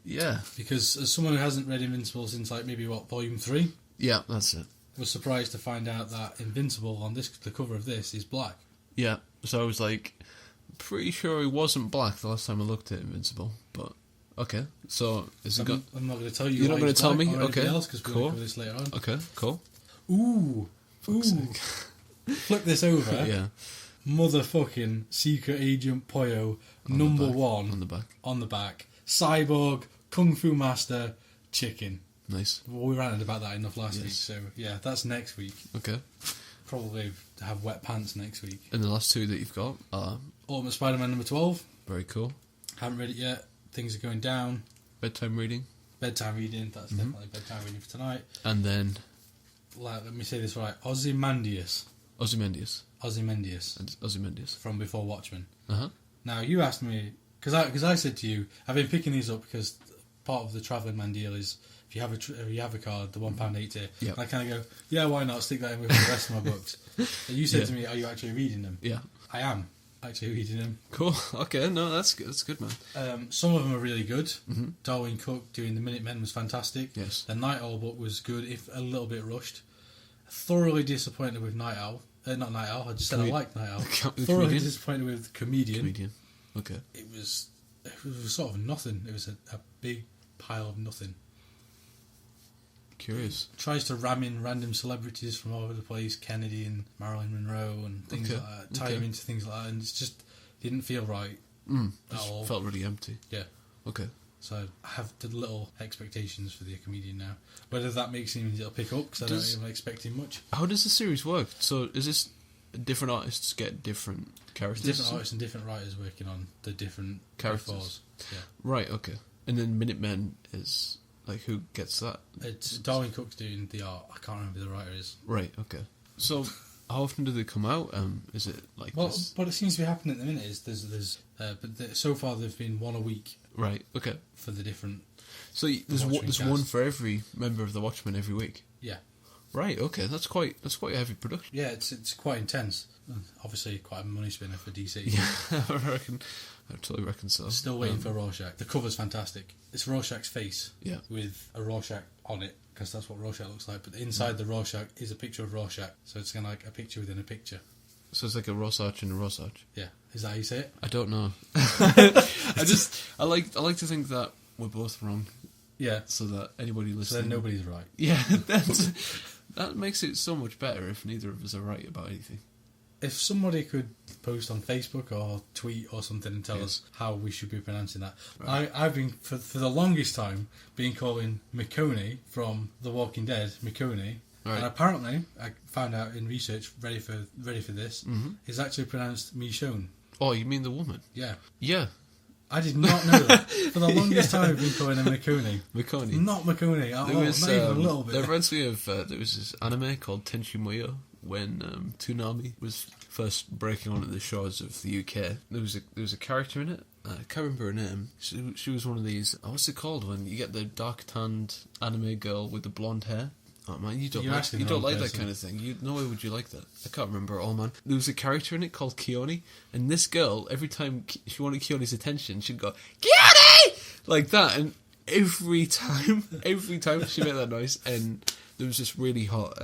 Speaker 2: Yeah.
Speaker 1: Because as someone who hasn't read Invincible since, volume 3?
Speaker 2: Yeah, that's it.
Speaker 1: Was surprised to find out that Invincible on the cover of this is black.
Speaker 2: Yeah, so I was pretty sure he wasn't black the last time I looked at Invincible, but okay. So
Speaker 1: I'm not going to tell you.
Speaker 2: You're not going to tell me?
Speaker 1: Okay,
Speaker 2: Cool.
Speaker 1: Because we're going to cover this later on.
Speaker 2: Okay, cool.
Speaker 1: Ooh. Flip this over.
Speaker 2: Yeah.
Speaker 1: Motherfucking Secret Agent Poyo #1 on the back. Cyborg, Kung Fu Master, Chicken. Nice. Well, we ranted about that enough last week, so yeah, that's next week.
Speaker 2: Okay.
Speaker 1: Probably have wet pants next week.
Speaker 2: And the last two that you've got are...
Speaker 1: Ultimate Spider-Man #12.
Speaker 2: Very cool.
Speaker 1: Haven't read it yet. Things are going down.
Speaker 2: Bedtime reading.
Speaker 1: That's definitely bedtime reading for tonight.
Speaker 2: And then...
Speaker 1: let me say this right. Ozymandias. From Before Watchmen.
Speaker 2: Uh-huh.
Speaker 1: Now, you asked me... Because I said to you, I've been picking these up because part of the Travelling Man deal is... If you have a card, the £1.80.
Speaker 2: Yep.
Speaker 1: I kind of go, yeah, why not? Stick that in with the rest of my books. And you said to me, are you actually reading them?
Speaker 2: Yeah.
Speaker 1: I am actually reading them.
Speaker 2: Cool. Okay, no, that's good, man.
Speaker 1: Some of them are really good. Darwin Cook doing the Minutemen was fantastic.
Speaker 2: Yes.
Speaker 1: The Night Owl book was good, if a little bit rushed. Thoroughly disappointed with Night Owl. Not Night Owl, I just said I liked Night Owl. Thoroughly disappointed with Comedian.
Speaker 2: Okay.
Speaker 1: It was sort of nothing. It was a big pile of nothing.
Speaker 2: Curious.
Speaker 1: Tries to ram in random celebrities from all over the place, Kennedy and Marilyn Monroe and things like that. Tie them into things like that, and it just didn't feel right at all.
Speaker 2: Felt really empty.
Speaker 1: Yeah.
Speaker 2: Okay.
Speaker 1: So I have the little expectations for the Comedian now. Whether that makes it it'll pick up, because I don't even expecting much.
Speaker 2: How does the series work? So is this different artists get different characters?
Speaker 1: Different artists and different writers working on the different characters. Yeah.
Speaker 2: Right. Okay. And then Minutemen is. Who gets that?
Speaker 1: It's Darwin Cook's doing the art. I can't remember who the writer is.
Speaker 2: Right, okay. So, how often do they come out? Is it this?
Speaker 1: What it seems to be happening at the minute is so far there've been one a week.
Speaker 2: Right, okay.
Speaker 1: For the different...
Speaker 2: So, there's one for every member of the Watchmen every week?
Speaker 1: Yeah.
Speaker 2: Right, okay. That's quite a heavy production.
Speaker 1: Yeah, it's quite intense. Obviously, quite a money spinner for DC.
Speaker 2: Yeah, I totally reckon so.
Speaker 1: Still waiting for Rorschach. The cover's fantastic. It's Rorschach's face with a Rorschach on it, because that's what Rorschach looks like. But inside the Rorschach is a picture of Rorschach, so it's kind of like a picture within a picture.
Speaker 2: So it's like a Rorschach in a Rorschach.
Speaker 1: Yeah, is that how you say it?
Speaker 2: I don't know. I like to think that we're both wrong.
Speaker 1: Yeah.
Speaker 2: So that anybody listening,
Speaker 1: So then nobody's right.
Speaker 2: Yeah, that makes it so much better if neither of us are right about anything.
Speaker 1: If somebody could post on Facebook or tweet or something and tell us how we should be pronouncing that. Right. I've been, for the longest time, been calling Michonne from The Walking Dead, Michonne. Right. And apparently, I found out in research, ready for this, is actually pronounced Michonne.
Speaker 2: Oh, you mean the woman?
Speaker 1: Yeah.
Speaker 2: Yeah.
Speaker 1: I did not know that. For the longest time, I've been calling her Michonne.
Speaker 2: Michonne.
Speaker 1: Not Michonne. Not even a little bit.
Speaker 2: That reminds me of, there was this anime called Tenchi Muyo, when Toonami was first breaking onto the shores of the UK. There was a character in it. I can't remember her name. She was one of these. What's it called when you get the dark tanned anime girl with the blonde hair? Oh man, you don't like that kind of thing. No way would you like that. I can't remember it all, man. There was a character in it called Keone, and this girl, every time she wanted Keone's attention, she'd go Keone like that, and every time she made that noise. And there was this really hot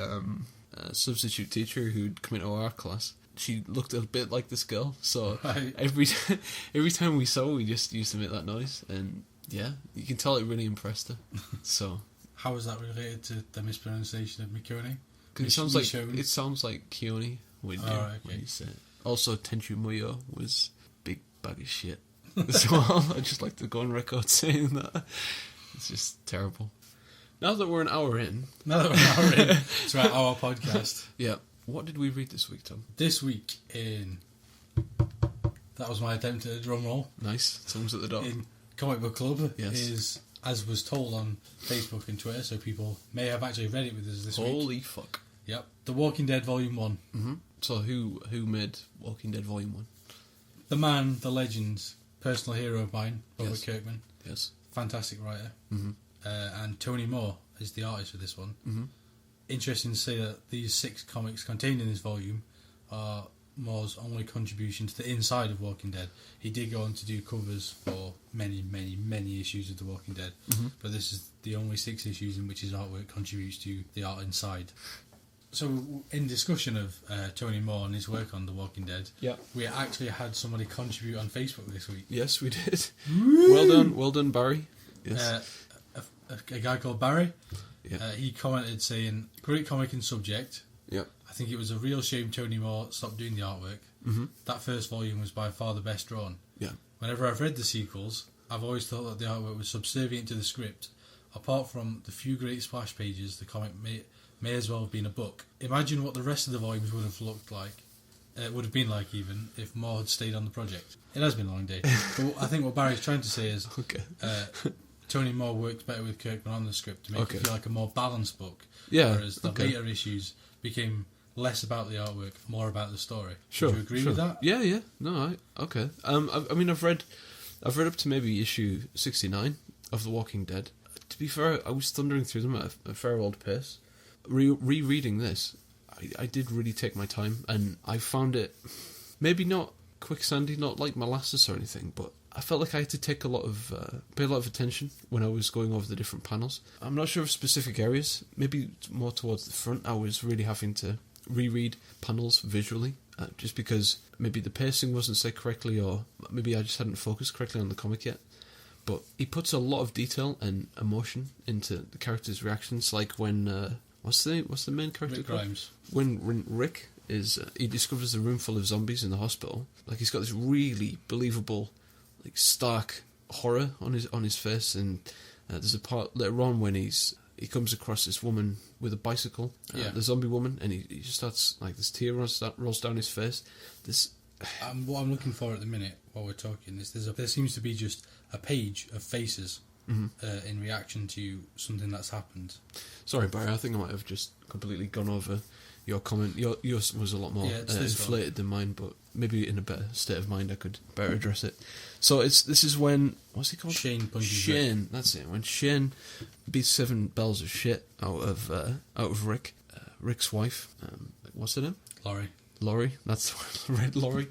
Speaker 2: substitute teacher who'd come into our class. She looked a bit like this girl, so
Speaker 1: right.
Speaker 2: every time we saw her, we just used to make that noise, and yeah, you can tell it really impressed her. So
Speaker 1: how is that related to the mispronunciation of Michonne?
Speaker 2: Because it sounds like Keone when you say it. Also, Tenchu Muyo was big bag of shit as well. I just like to go on record saying that. It's just terrible. Now that we're an hour in
Speaker 1: to our podcast.
Speaker 2: Yeah. What did we read this week, Tom?
Speaker 1: This week that was my attempt at a drum roll.
Speaker 2: Nice. Someone's at the door.
Speaker 1: In Comic Book Club
Speaker 2: is,
Speaker 1: as was told on Facebook and Twitter, so people may have actually read it with us this week.
Speaker 2: Holy fuck.
Speaker 1: Yep. The Walking Dead Volume 1.
Speaker 2: Mm-hmm. So who made Walking Dead Volume 1?
Speaker 1: The man, the legend, personal hero of mine, Robert Kirkman.
Speaker 2: Yes.
Speaker 1: Fantastic writer.
Speaker 2: Mm-hmm.
Speaker 1: And Tony Moore is the artist for this one.
Speaker 2: Mm-hmm.
Speaker 1: Interesting to say that these 6 comics contained in this volume are Moore's only contribution to the inside of Walking Dead. He did go on to do covers for many, many, many issues of The Walking Dead, but this is the only 6 issues in which his artwork contributes to the art inside. So, in discussion of Tony Moore and his work on The Walking Dead, we actually had somebody contribute on Facebook this week.
Speaker 2: Yes, we did. Well done, Barry. Yes.
Speaker 1: A guy called Barry.
Speaker 2: Yeah.
Speaker 1: He commented saying, "Great comic and subject.
Speaker 2: Yep.
Speaker 1: I think it was a real shame Tony Moore stopped doing the artwork. That first volume was by far the best drawn.
Speaker 2: Yeah.
Speaker 1: Whenever I've read the sequels, I've always thought that the artwork was subservient to the script. Apart from the few great splash pages, the comic may as well have been a book. Imagine what the rest of the volumes would have looked like. Would have been like even if Moore had stayed on the project. It has been a long day. But I think what Barry's trying to say is Tony Moore worked better with Kirkman on the script to make it feel like a more balanced book.
Speaker 2: Yeah.
Speaker 1: Whereas the later issues became less about the artwork, more about the story.
Speaker 2: Sure.
Speaker 1: Would you agree with that?
Speaker 2: Yeah. No, okay. I mean, I've read up to maybe issue 69 of The Walking Dead. To be fair, I was thundering through them at a fair old pace. Rereading this, I did really take my time, and I found it maybe not quicksandy, not like molasses or anything, but I felt like I had to take pay a lot of attention when I was going over the different panels. I'm not sure of specific areas, maybe more towards the front. I was really having to reread panels visually, just because maybe the pacing wasn't set correctly, or maybe I just hadn't focused correctly on the comic yet. But he puts a lot of detail and emotion into the characters' reactions, like when what's the main character
Speaker 1: Rick
Speaker 2: called?
Speaker 1: Grimes.
Speaker 2: When Rick is he discovers a room full of zombies in the hospital. Like, he's got this really believable, like, stark horror on his face, and there's a part later on when he comes across this woman with a bicycle, the zombie woman, and he just starts, like, this tear rolls down his face.
Speaker 1: What I'm looking for at the minute while we're talking is there seems to be just a page of faces in reaction to something that's happened.
Speaker 2: Sorry, Barry, I think I might have just completely gone over your comment. Yours was a lot more inflated than mine, but maybe in a better state of mind I could better address it. So this is when, what's he called?
Speaker 1: Shane punches
Speaker 2: Shane,
Speaker 1: Rick.
Speaker 2: that's it. When Shane beats 7 bells of shit out of Rick, Rick's wife, what's her name? Laurie, that's Red Laurie.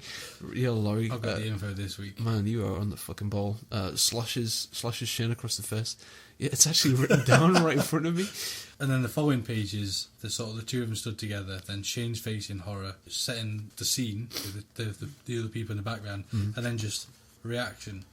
Speaker 2: Yeah, Laurie.
Speaker 1: I've got the info this week.
Speaker 2: Man, you are on the fucking ball. Slashes Shane across the face. Yeah, it's actually written down right in front of me.
Speaker 1: And then the following page is the two of them stood together. Then Shane's face in horror, setting the scene with the other people in the background, and then just reaction,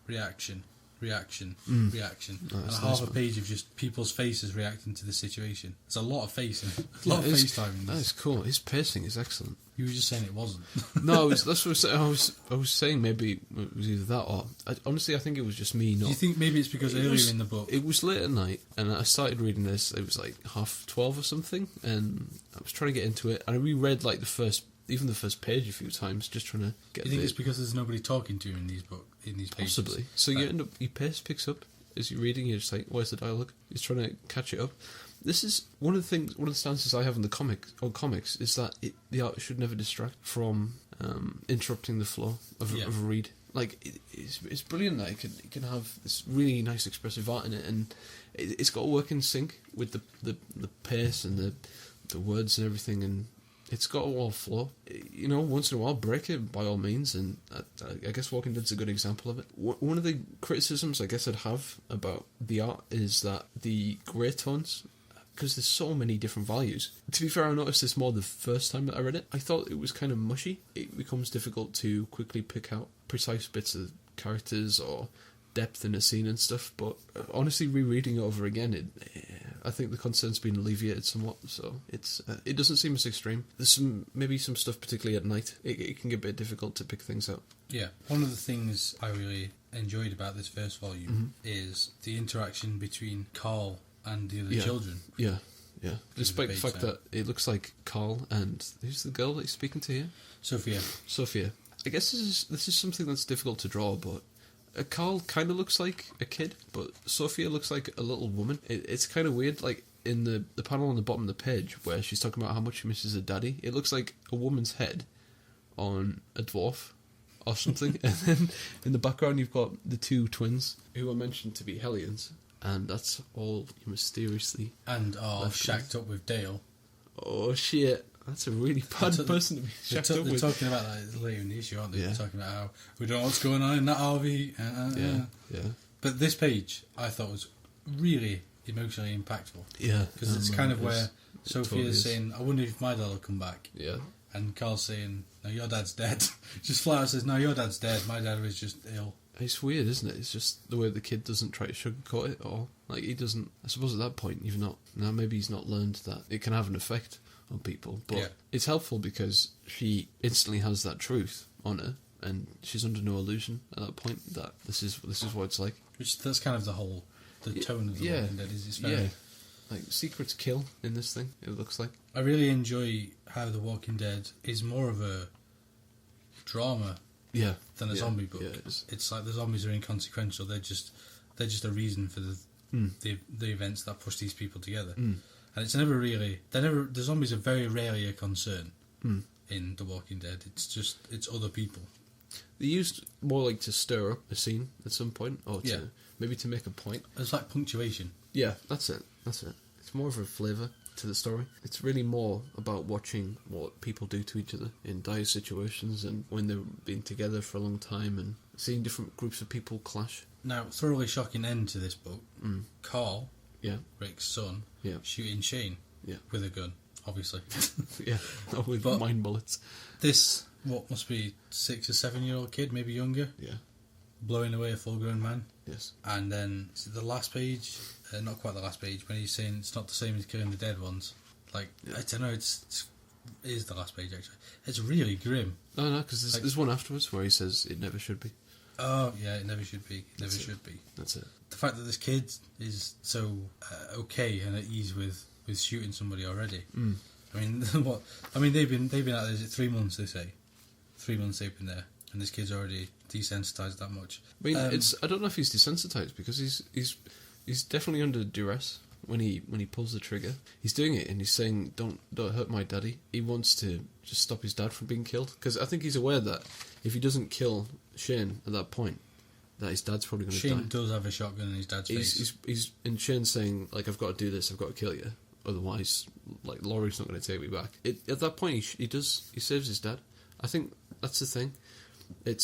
Speaker 1: reaction, reaction, reaction, and half a page of just people's faces reacting to the situation. It's a lot of face, a lot of face time. In this.
Speaker 2: That is cool. His pacing is excellent.
Speaker 1: You were just saying it wasn't.
Speaker 2: No, that's what I was saying. Maybe it was either that or honestly, I think it was just me.
Speaker 1: Do you think maybe it's because earlier in the book
Speaker 2: it was late at night, and I started reading this. It was like 12:30 or something, and I was trying to get into it, and I reread like the first page a few times, just trying to get.
Speaker 1: Do you think it's because there's nobody talking to you in these pages?
Speaker 2: Possibly. So you end up, your pace picks up as you're reading. You're just like, where's the dialogue? You're trying to catch it up. This is one of the stances I have in the comics is that the art should never distract from interrupting the flow of a read. Like it's brilliant that it can have this really nice expressive art in it, and it's got to work in sync with the pace and the words and everything, and it's got to all flow. You know, once in a while, break it by all means, and I guess Walking Dead's a good example of it. One of the criticisms I guess I'd have about the art is that the grey tones, because there's so many different values. To be fair, I noticed this more the first time that I read it. I thought it was kind of mushy. It becomes difficult to quickly pick out precise bits of characters or depth in a scene and stuff, but honestly, rereading it over again, I think the concern's been alleviated somewhat, so it doesn't seem as extreme. There's maybe some stuff, particularly at night, it can get a bit difficult to pick things out. Yeah.
Speaker 1: One of the things I really enjoyed about this first volume is the interaction between Carl and the other children.
Speaker 2: Yeah. Despite the fact that it looks like Carl and who's the girl that he's speaking to here? Sophia. I guess this is something that's difficult to draw, but Carl kind of looks like a kid, but Sophia looks like a little woman. It's kind of weird, like in the panel on the bottom of the page where she's talking about how much she misses her daddy. It looks like a woman's head on a dwarf or something. And then in the background you've got the two twins who are mentioned to be Hellions. And that's all mysteriously.
Speaker 1: And are shacked up with Dale.
Speaker 2: Oh shit. That's a really bad person to be shacked up with.
Speaker 1: They're talking about that later in the issue, aren't they? Yeah. They're talking about how we don't know what's going on in that RV.
Speaker 2: Yeah.
Speaker 1: But this page, I thought, was really emotionally impactful.
Speaker 2: Yeah.
Speaker 1: Because it's kind of where Sophia's saying, I wonder if my dad will come back.
Speaker 2: Yeah.
Speaker 1: And Carl's saying, no, your dad's dead. Just flat out says, no, your dad's dead. My dad was just ill.
Speaker 2: It's weird, isn't it? It's just the way the kid doesn't try to sugarcoat it or like he doesn't. I suppose at that point maybe he's not learned that it can have an effect on people, but it's helpful because she instantly has that truth on her, and she's under no illusion at that point that this is what it's like.
Speaker 1: Which that's kind of the tone of the Walking Dead is. It's very
Speaker 2: like secrets kill in this thing. It looks like
Speaker 1: I really enjoy how the Walking Dead is more of a drama. Than a zombie book. Yeah, it's like the zombies are inconsequential. They're just a reason for the events that push these people together. And it's the zombies are very rarely a concern in The Walking Dead. It's other people.
Speaker 2: They used more like to stir up a scene at some point, or maybe to make a point.
Speaker 1: It's like punctuation.
Speaker 2: Yeah, that's it. It's more of a flavour to the story. It's really more about watching what people do to each other in dire situations and when they've been together for a long time and seeing different groups of people clash. Now,
Speaker 1: thoroughly shocking end to this book. Carl, Rick's son, shooting Shane with a gun, obviously.
Speaker 2: With mine bullets.
Speaker 1: This, what must be 6 or 7 year old kid, maybe younger, blowing away a full grown man.
Speaker 2: Yes.
Speaker 1: And then the last page, not quite the last page, when he's saying it's not the same as killing the dead ones. Like, I don't know, it is the last page actually. It's really grim.
Speaker 2: No, because there's one afterwards where he says it never should be.
Speaker 1: Oh, yeah, it never should be. It never should be.
Speaker 2: That's it.
Speaker 1: The fact that this kid is so okay and at ease with shooting somebody already. I mean, what? I mean, they've been out there 3 months, they say. 3 months they've been there. And this kid's already desensitised that much.
Speaker 2: I mean, I don't know if he's desensitised because he's definitely under duress when he pulls the trigger. He's doing it and he's saying, "Don't hurt my daddy." He wants to just stop his dad from being killed because I think he's aware that if he doesn't kill Shane at that point, that his dad's probably going to die.
Speaker 1: Shane does have a shotgun in his dad's face.
Speaker 2: He's and Shane's saying like, "I've got to do this. I've got to kill you. Otherwise, like Laurie's not going to take me back." At that point, he saves his dad. I think that's the thing. It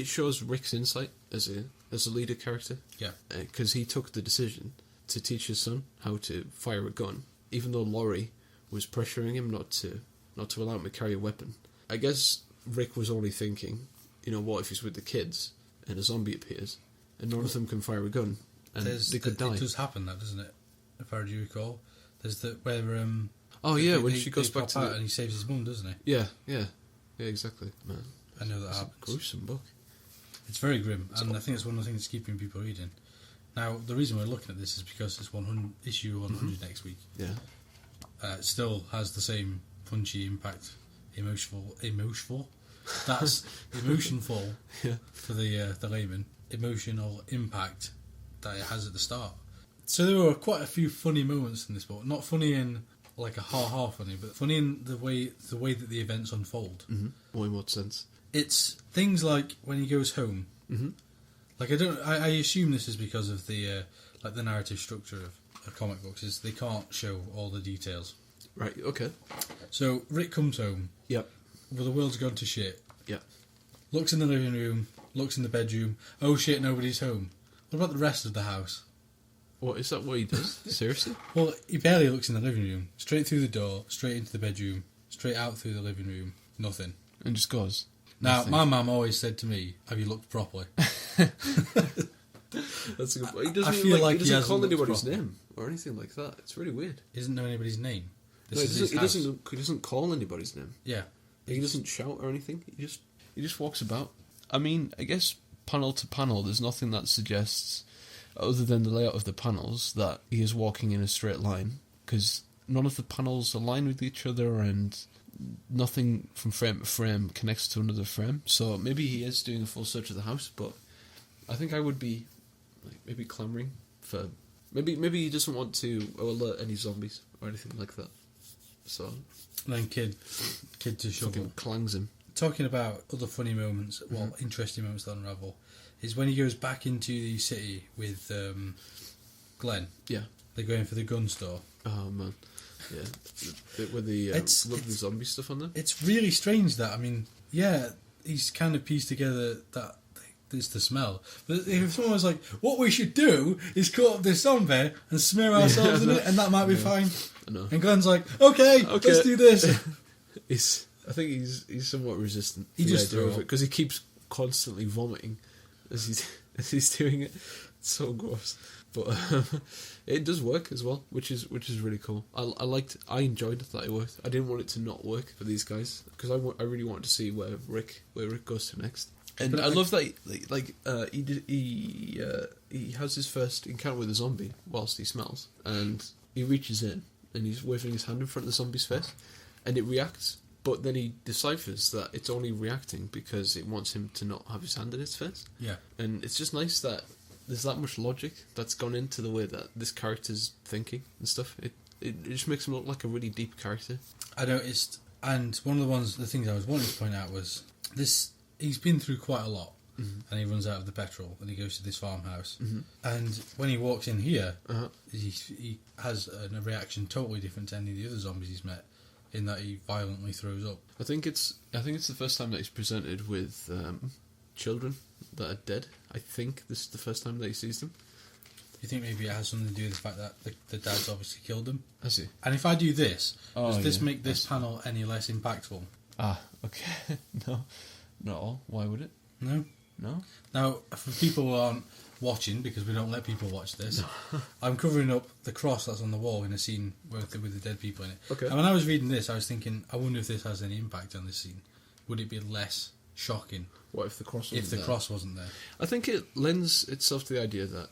Speaker 2: shows Rick's insight as as a leader character.
Speaker 1: Yeah.
Speaker 2: Because he took the decision to teach his son how to fire a gun, even though Laurie was pressuring him not to allow him to carry a weapon. I guess Rick was only thinking, what if he's with the kids and a zombie appears and none of them can fire a gun and they could die.
Speaker 1: It does happen, that, doesn't it? If I do recall, there's where
Speaker 2: when she goes back to
Speaker 1: and he saves his mum, doesn't he?
Speaker 2: Yeah, exactly. Man,
Speaker 1: I know that
Speaker 2: it's
Speaker 1: happens.
Speaker 2: A gruesome book.
Speaker 1: It's very grim, and I think it's one of the things that's keeping people reading. Now, the reason we're looking at this is because it's issue 100 next week.
Speaker 2: Yeah.
Speaker 1: It still has the same punchy impact, emotional. That's emotionful for the layman. Emotional impact that it has at the start. So there were quite a few funny moments in this book. Not funny in like a ha-ha funny, but funny in the way that the events unfold.
Speaker 2: Mm-hmm. Well, in what sense?
Speaker 1: It's things like when he goes home.
Speaker 2: Mm-hmm.
Speaker 1: Like I assume this is because of the the narrative structure of comic books. Is they can't show all the details.
Speaker 2: Right. Okay.
Speaker 1: So Rick comes home.
Speaker 2: Yep.
Speaker 1: Well, the world's gone to shit.
Speaker 2: Yep.
Speaker 1: Looks in the living room. Looks in the bedroom. Oh shit! Nobody's home. What about the rest of the house?
Speaker 2: What, is that what he does? Seriously?
Speaker 1: Well, he barely looks in the living room. Straight through the door. Straight into the bedroom. Straight out through the living room. Nothing.
Speaker 2: And just goes.
Speaker 1: Now,
Speaker 2: Nothing.
Speaker 1: my mum always said to me, "Have you looked properly?"
Speaker 2: That's a good point. He doesn't,
Speaker 1: I feel like
Speaker 2: he
Speaker 1: he
Speaker 2: doesn't
Speaker 1: hasn't
Speaker 2: call
Speaker 1: looked
Speaker 2: anybody's
Speaker 1: properly.
Speaker 2: name or anything like that. It's really weird.
Speaker 1: He doesn't know anybody's name.
Speaker 2: No, he doesn't call anybody's name.
Speaker 1: Yeah.
Speaker 2: He doesn't shout or anything. He just walks about. I mean, I guess panel to panel, there's nothing that suggests, other than the layout of the panels, that he is walking in a straight line, because none of the panels align with each other and nothing from frame to frame connects to another frame. So maybe he is doing a full search of the house, but I think I would be maybe clamouring for... Maybe he doesn't want to alert any zombies or anything like that. So...
Speaker 1: And then kid to shovel.
Speaker 2: Fucking clangs him.
Speaker 1: Talking about other funny moments, interesting moments that unravel, is when he goes back into the city with Glenn.
Speaker 2: Yeah.
Speaker 1: They're going for the gun store.
Speaker 2: Oh, man. Yeah. The bit with the lovely zombie stuff on there.
Speaker 1: It's really strange that, I mean, yeah, he's kind of pieced together that it's the smell. But if someone was like, what we should do is cut up this zombie and smear ourselves in it, and that might be fine.
Speaker 2: I know.
Speaker 1: And Glenn's like, okay, let's do this.
Speaker 2: I think he's somewhat resistant.
Speaker 1: He just threw
Speaker 2: it because he keeps constantly vomiting as he's doing it. It's so gross, but it does work as well, which is really cool. I enjoyed that it worked. I didn't want it to not work for these guys because I really wanted to see where Rick goes to next. And I love that he has his first encounter with a zombie whilst he smells, and he reaches in and he's waving his hand in front of the zombie's face, and it reacts. But then he deciphers that it's only reacting because it wants him to not have his hand in its face.
Speaker 1: Yeah.
Speaker 2: And it's just nice that there's that much logic that's gone into the way that this character's thinking and stuff. It just makes him look like a really deep character. I
Speaker 1: noticed, and one of the things I was wanting to point out was this. He's been through quite a lot, and he runs out of the petrol, and he goes to this farmhouse. Mm-hmm. And when he walks in here, he has a reaction totally different to any of the other zombies he's met, in that he violently throws up.
Speaker 2: I think it's the first time that he's presented with children that are dead. I think this is the first time that he sees them.
Speaker 1: Do you think maybe it has something to do with the fact that the dad's obviously killed him?
Speaker 2: Has he?
Speaker 1: And if I do this, does this make this panel any less impactful?
Speaker 2: Ah, okay. No. Not all. Why would it?
Speaker 1: No. Now, for people who aren't watching, because we don't let people watch this, I'm covering up the cross that's on the wall in a scene with the dead people in it.
Speaker 2: Okay.
Speaker 1: And when I was reading this, I was thinking, I wonder if this has any impact on this scene. Would it be less shocking?
Speaker 2: What if the cross wasn't there?
Speaker 1: Cross wasn't there?
Speaker 2: I think it lends itself to the idea that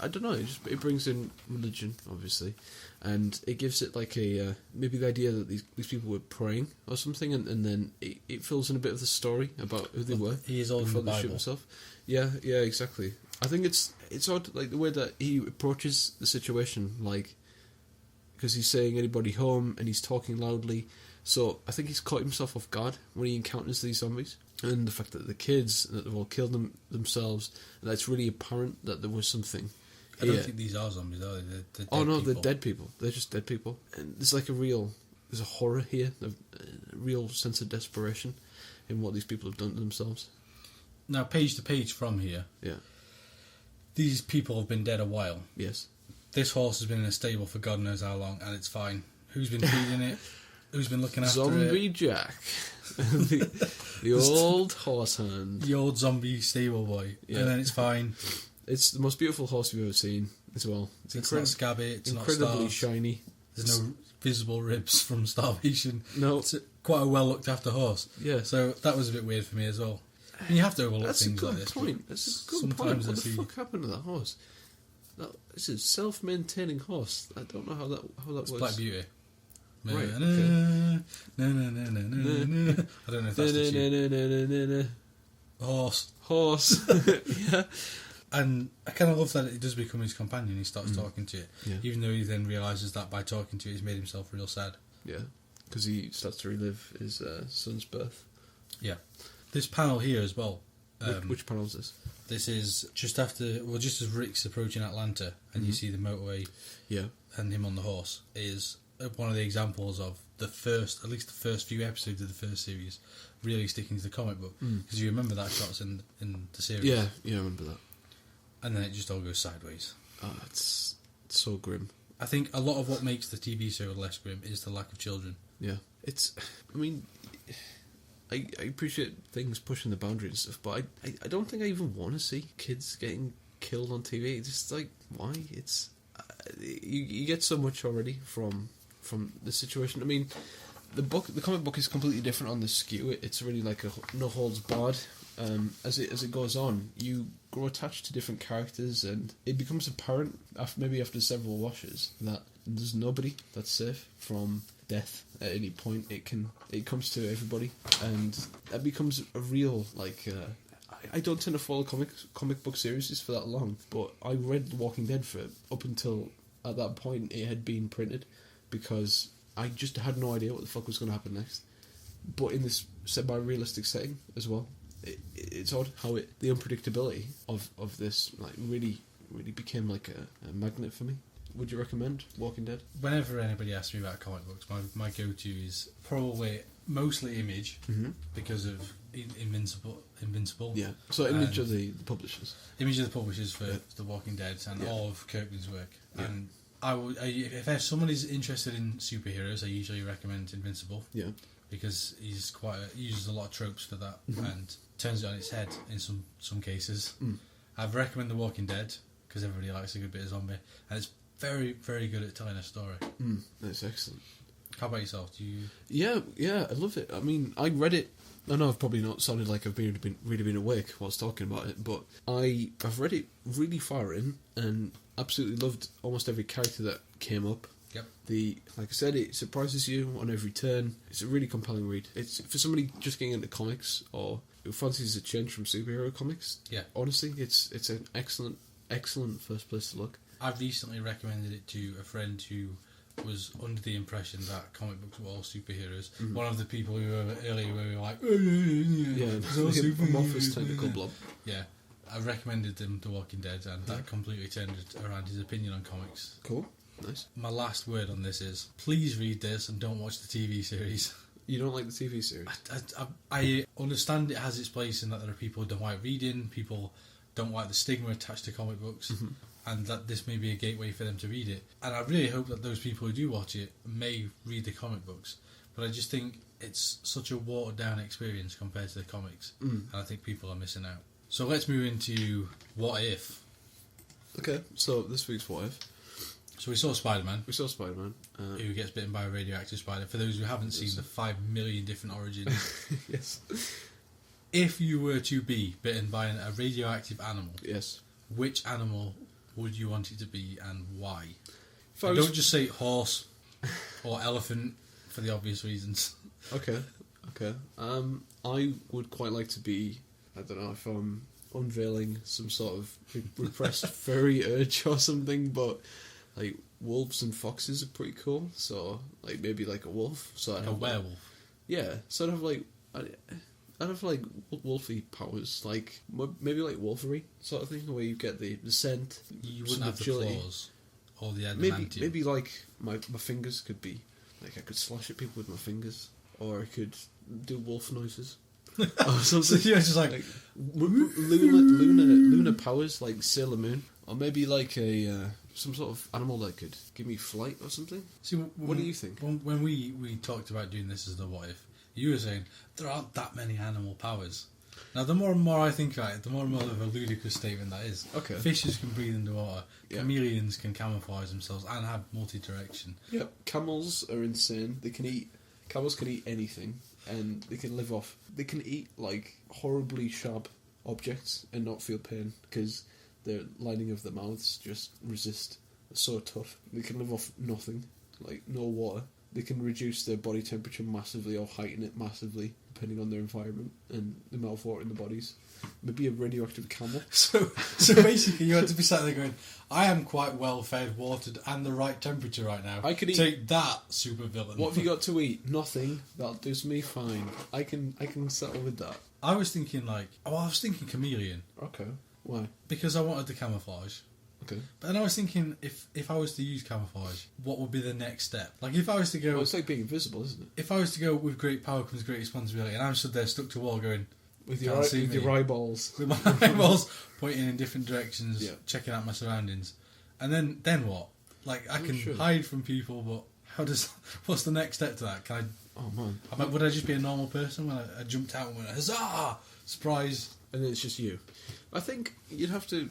Speaker 2: I don't know. It brings in religion, obviously, and it gives it like a maybe the idea that these people were praying or something, and then it fills in a bit of the story about who they were.
Speaker 1: He is all in the Bible.
Speaker 2: Himself. Yeah, exactly. I think it's odd, like the way that he approaches the situation, like because he's saying anybody home and he's talking loudly. So I think he's caught himself off guard when he encounters these zombies. And the fact that the kids, that they've all killed themselves, and that it's really apparent that there was something.
Speaker 1: I don't think these are zombies, are they? They're dead people.
Speaker 2: They're dead people. They're just dead people. And there's like there's a horror here, a real sense of desperation in what these people have done to themselves.
Speaker 1: Now, page to page from here, these people have been dead a while.
Speaker 2: Yes.
Speaker 1: This horse has been in a stable for God knows how long, and it's fine. Who's been feeding it? Who's been looking after
Speaker 2: Zombie
Speaker 1: it?
Speaker 2: Jack. the old horse hand.
Speaker 1: The old zombie stable boy. Yeah. And then it's fine.
Speaker 2: It's the most beautiful horse you've ever seen as well.
Speaker 1: It's not scabby, it's
Speaker 2: incredibly
Speaker 1: not
Speaker 2: shiny.
Speaker 1: There's no visible ribs from starvation.
Speaker 2: No.
Speaker 1: It's quite a well looked after horse.
Speaker 2: Yeah.
Speaker 1: So that was a bit weird for me as well. I mean, you have to overlook things like this.
Speaker 2: That's a good point. What the fuck happened to that horse? This is a self-maintaining horse. I don't know how that works.
Speaker 1: Black Beauty.
Speaker 2: Right.
Speaker 1: I don't know if that's the tune.
Speaker 2: Horse. Yeah.
Speaker 1: And I kind of love that it does become his companion. He starts talking to it,
Speaker 2: yeah.
Speaker 1: Even though he then realises that by talking to it, he's made himself real sad.
Speaker 2: Yeah, because he starts to relive his son's birth.
Speaker 1: Yeah. This panel here as well.
Speaker 2: Which panel is this?
Speaker 1: This is just as Rick's approaching Atlanta, and you see the motorway,
Speaker 2: yeah,
Speaker 1: and him on the horse, is one of the examples of at least the first few episodes of the first series, really sticking to the comic book. Because you remember that shot's in the series.
Speaker 2: Yeah, I remember that.
Speaker 1: And then it just all goes sideways.
Speaker 2: Oh, it's so grim.
Speaker 1: I think a lot of what makes the TV show less grim is the lack of children.
Speaker 2: Yeah, I appreciate things pushing the boundary and stuff, but I don't think I even want to see kids getting killed on TV. It's just like, why? It's you get so much already from the situation. I mean, the comic book is completely different on the skew. It's really like a no holds barred. As it goes on, you grow attached to different characters, and it becomes apparent after several washes that there's nobody that's safe from death at any point. It comes to everybody, and that becomes a real I don't tend to follow comic book series for that long, but I read The Walking Dead for up until at that point it had been printed, because I just had no idea what the fuck was going to happen next. But in this semi-realistic setting as well, it's odd how the unpredictability of this really became like a magnet for me. Would you recommend Walking Dead?
Speaker 1: Whenever anybody asks me about comic books, my go-to is probably mostly Image, because of Invincible.
Speaker 2: Yeah. So Image are the publishers.
Speaker 1: Image are the publishers for The Walking Dead and all of Kirkman's work.
Speaker 2: Yeah.
Speaker 1: And if someone is interested in superheroes, I usually recommend Invincible.
Speaker 2: Yeah.
Speaker 1: Because he uses a lot of tropes for that and turns it on its head in some cases. I've recommended The Walking Dead because everybody likes a good bit of zombie, and it's very, very good at telling a story.
Speaker 2: That's excellent.
Speaker 1: How about yourself? Do you?
Speaker 2: Yeah, I love it. I mean, I read it. I know I've probably not sounded like I've really been awake whilst talking about it, but I've read it really far in and absolutely loved almost every character that came up.
Speaker 1: Yep.
Speaker 2: Like I said, it surprises you on every turn. It's a really compelling read. It's for somebody just getting into comics or who fancies a change from superhero comics.
Speaker 1: Yeah.
Speaker 2: Honestly, it's an excellent first place to look.
Speaker 1: I've recently recommended it to a friend who was under the impression that comic books were all superheroes. One of the people who were earlier where we were like,
Speaker 2: the amorphous tentacle blob.
Speaker 1: Yeah. I recommended them The Walking Dead, and that completely turned around his opinion on comics.
Speaker 2: Cool. Nice.
Speaker 1: My last word on this is, please read this and don't watch the TV series.
Speaker 2: You don't like the TV series?
Speaker 1: I understand it has its place in that there are people who don't like reading, people don't like the stigma attached to comic books, and that this may be a gateway for them to read it. And I really hope that those people who do watch it may read the comic books. But I just think it's such a watered down experience compared to the comics, and I think people are missing out. So let's move into What If.
Speaker 2: Okay, so this week's What If.
Speaker 1: So we saw Spiderman.
Speaker 2: Who
Speaker 1: gets bitten by a radioactive spider. For those who haven't seen the 5 million different origins.
Speaker 2: Yes.
Speaker 1: If you were to be bitten by a radioactive animal,
Speaker 2: yes, which
Speaker 1: animal would you want it to be and why?
Speaker 2: Don't
Speaker 1: just say horse or elephant for the obvious reasons.
Speaker 2: Okay. I would quite like to be, I don't know if I'm unveiling some sort of repressed furry urge or something, but like wolves and foxes are pretty cool. So like maybe like a wolf. So I'd have
Speaker 1: werewolf.
Speaker 2: Yeah. So I'd have like wolfy powers, like maybe like wolfery sort of thing, where you get the scent.
Speaker 1: You wouldn't have the claws or the adamantium.
Speaker 2: Maybe like my fingers could be like I could slash at people with my fingers, or I could do wolf noises. or
Speaker 1: So
Speaker 2: something.
Speaker 1: yeah, just like
Speaker 2: lunar powers, like Sailor Moon, or maybe like a some sort of animal that could give me flight or something.
Speaker 1: see,
Speaker 2: What do you think?
Speaker 1: When we talked about doing this as the what if, you were saying there aren't that many animal powers. Now, the more and more I think about it, the more and more of a ludicrous statement that is.
Speaker 2: Okay.
Speaker 1: Fishes can breathe underwater.
Speaker 2: Yeah.
Speaker 1: Chameleons can camouflage themselves and have multi-direction.
Speaker 2: Yep. Camels are insane. Camels can eat anything, and they can live off. They can eat like horribly sharp objects and not feel pain because the lining of their mouths just resist. They're so tough. They can live off nothing, like no water. They can reduce their body temperature massively or heighten it massively depending on their environment and the amount of water in the bodies. Maybe a radioactive camel.
Speaker 1: So basically, you had to be sat there going, "I am quite well fed, watered, and the right temperature right now.
Speaker 2: I could eat.
Speaker 1: Take that, super villain."
Speaker 2: What have you got to eat? Nothing. That does me fine. I can settle with that.
Speaker 1: I was thinking chameleon
Speaker 2: Okay. Why?
Speaker 1: because I wanted the camouflage.
Speaker 2: Okay.
Speaker 1: But then I was thinking, if I was to use camouflage, what would be the next step? Like, if I was to go...
Speaker 2: Well, it's like being invisible, isn't it?
Speaker 1: If I was to go, with great power comes great responsibility, and I'm stood there stuck to a wall going...
Speaker 2: With
Speaker 1: "Can't see me."
Speaker 2: your eyeballs.
Speaker 1: With my eyeballs pointing in different directions,
Speaker 2: Yeah.
Speaker 1: checking out my surroundings. And then what? Like, I can
Speaker 2: sure.
Speaker 1: hide from people, but what's the next step to that? Can
Speaker 2: Oh, man.
Speaker 1: would I just be a normal person when I jumped out and went, "Huzzah! Surprise!"
Speaker 2: And then it's just you. I think you'd have to...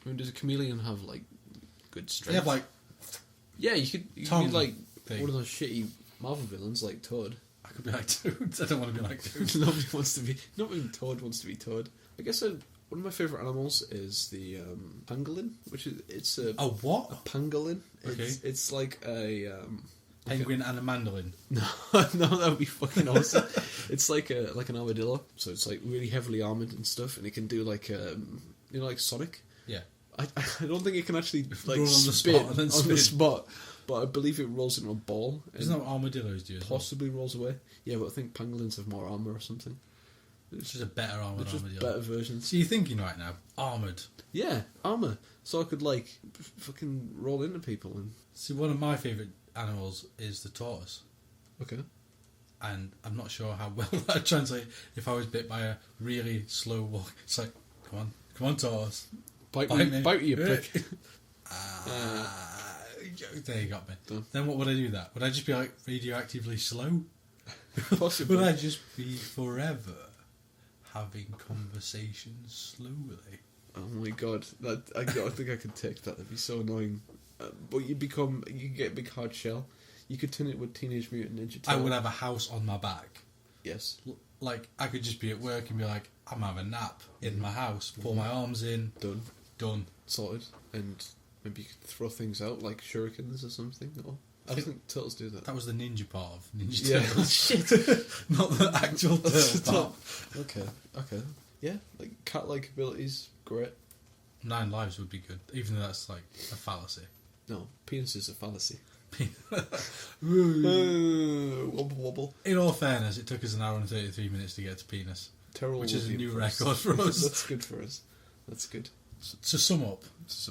Speaker 2: I mean, does a chameleon have, like, good strength?
Speaker 1: They have, like,
Speaker 2: Yeah, you could be
Speaker 1: tongue
Speaker 2: like
Speaker 1: thing.
Speaker 2: one of those shitty Marvel villains like Toad.
Speaker 1: I could be like Toad. I don't want to be like Toad.
Speaker 2: Nobody wants to be... Not even Toad wants to be Toad. I guess one of my favourite animals is the pangolin, which is... It's a
Speaker 1: What?
Speaker 2: pangolin.
Speaker 1: Okay.
Speaker 2: It's like a...
Speaker 1: Penguin and a mandolin.
Speaker 2: No, that would be fucking awesome. It's like an armadillo, so it's like really heavily armoured and stuff, and it can do like like Sonic.
Speaker 1: Yeah.
Speaker 2: I don't think it can actually like
Speaker 1: Roll on the
Speaker 2: spin
Speaker 1: spot and then
Speaker 2: on
Speaker 1: spin.
Speaker 2: the spot, but I believe it rolls into a ball and
Speaker 1: Isn't that what armadillos do? As well?
Speaker 2: possibly rolls away. Yeah, but I think pangolins have more armour or something.
Speaker 1: It's just a better armoured
Speaker 2: They're just
Speaker 1: armadillo.
Speaker 2: better versions.
Speaker 1: So you're thinking right now, armoured.
Speaker 2: Yeah, armour. So I could like fucking roll into people and
Speaker 1: See, one of my favourite animals is the tortoise.
Speaker 2: okay.
Speaker 1: And I'm not sure how well that would translate if I was bit by a really slow walk. It's like, come on, tortoise.
Speaker 2: Bite me, you prick.
Speaker 1: There you got me.
Speaker 2: Done.
Speaker 1: Then what would I do that? Would I just be like radioactively slow?
Speaker 2: Possibly.
Speaker 1: Would I just be forever having conversations slowly?
Speaker 2: Oh my god, I think I could take that. That'd be so annoying. But you get a big hard shell. You could turn it with Teenage Mutant Ninja Turtles.
Speaker 1: I would have a house on my back.
Speaker 2: Yes.
Speaker 1: Like, I could just be at work and be like, I'm having a nap in my house. Pull my arms in. Done.
Speaker 2: Sorted. And maybe you could throw things out like shurikens or something. Or I don't think turtles do that.
Speaker 1: That was the ninja part of Ninja
Speaker 2: Yeah.
Speaker 1: Turtles.
Speaker 2: Shit.
Speaker 1: Not the actual
Speaker 2: That's
Speaker 1: turtle
Speaker 2: the
Speaker 1: part.
Speaker 2: Okay. Yeah, like cat-like abilities, great.
Speaker 1: 9 lives would be good, even though that's like a fallacy.
Speaker 2: No, penis is a fallacy.
Speaker 1: In
Speaker 2: Wobble wobble.
Speaker 1: all fairness, it took us an hour and 33 minutes to get to penis,
Speaker 2: Terrible.
Speaker 1: which is a
Speaker 2: would be
Speaker 1: new
Speaker 2: impressed.
Speaker 1: record for us.
Speaker 2: That's good for us. That's good.
Speaker 1: To sum up,
Speaker 2: It's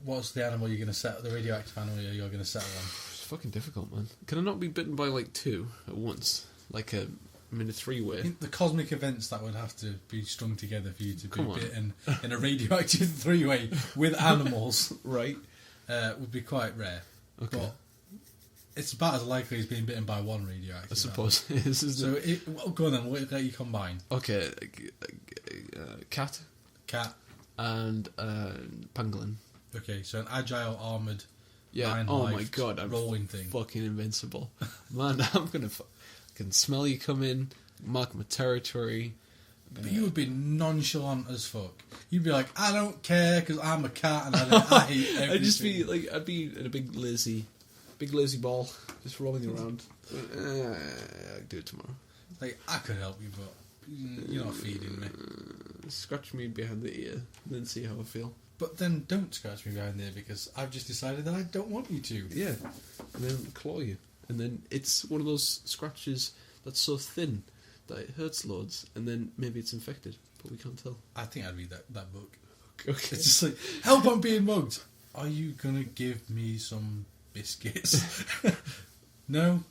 Speaker 1: what's the animal you're going to settle, the radioactive animal you're going to settle on?
Speaker 2: fucking difficult, man. Can I not be bitten by like 2 at once? Like a 3-way?
Speaker 1: I think the cosmic events that would have to be strung together for you to
Speaker 2: Come
Speaker 1: be
Speaker 2: on.
Speaker 1: bitten in a radioactive 3-way with animals
Speaker 2: Right.
Speaker 1: would be quite rare.
Speaker 2: Okay.
Speaker 1: But it's about as likely as being bitten by one radioactive.
Speaker 2: I suppose it is, isn't it?
Speaker 1: So go on then, what let you combine?
Speaker 2: Okay, cat
Speaker 1: Cat.
Speaker 2: and pangolin.
Speaker 1: Okay, so an agile, armoured,
Speaker 2: Yeah.
Speaker 1: nine
Speaker 2: Oh my
Speaker 1: life
Speaker 2: god, I'm
Speaker 1: rolling thing.
Speaker 2: fucking invincible, man. I'm gonna can smell you come in, mark my territory.
Speaker 1: But you would be nonchalant as fuck. You'd be like, I don't care because I'm a cat and I hate everything.
Speaker 2: I'd just be like, I'd be in a big lazy ball, just rolling around. I'll do it tomorrow.
Speaker 1: Like, I could help you, but you're not feeding me.
Speaker 2: Scratch me behind the ear, then see how I feel.
Speaker 1: But then don't scratch me behind there because I've just decided that I don't want you to.
Speaker 2: Yeah, and then claw you, and then it's one of those scratches that's so thin that it hurts loads, and then maybe it's infected, but we can't tell.
Speaker 1: I think I'd read that book.
Speaker 2: Okay.
Speaker 1: It's just like, help, I'm being mugged. Are you going to give me some biscuits? No.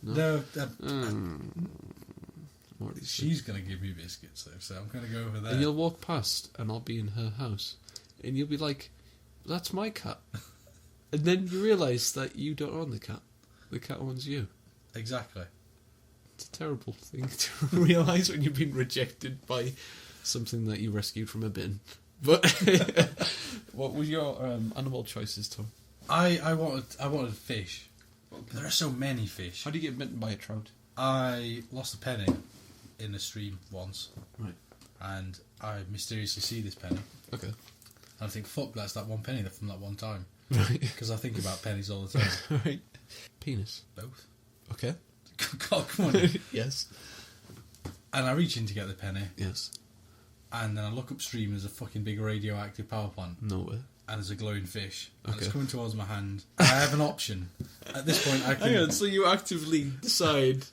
Speaker 2: Morty's.
Speaker 1: She's going to give me biscuits, though, so I'm going to go over there.
Speaker 2: And you'll walk past, and I'll be in her house, and you'll be like, "That's my cat," and then you realise that you don't own the cat. The cat owns you.
Speaker 1: Exactly.
Speaker 2: It's a terrible thing to realise when you've been rejected by something that you rescued from a bin. But what were your animal choices, Tom?
Speaker 1: I wanted fish. Okay. There are so many fish.
Speaker 2: How do you get bitten by a trout?
Speaker 1: I lost a penny in a stream once.
Speaker 2: Right.
Speaker 1: And I mysteriously see this penny.
Speaker 2: Okay.
Speaker 1: And I think, fuck, that's that one penny from that one time.
Speaker 2: Right.
Speaker 1: Because I think about pennies all the time.
Speaker 2: Right. Penis.
Speaker 1: Both.
Speaker 2: Okay.
Speaker 1: God, come on.
Speaker 2: Yes.
Speaker 1: And I reach in to get the penny.
Speaker 2: Yes.
Speaker 1: And then I look upstream, there's a fucking big radioactive power plant.
Speaker 2: No way.
Speaker 1: And there's a glowing fish. And
Speaker 2: Okay.
Speaker 1: it's coming towards my hand. I have an option. At this point, I can...
Speaker 2: Hang on, so you actively decide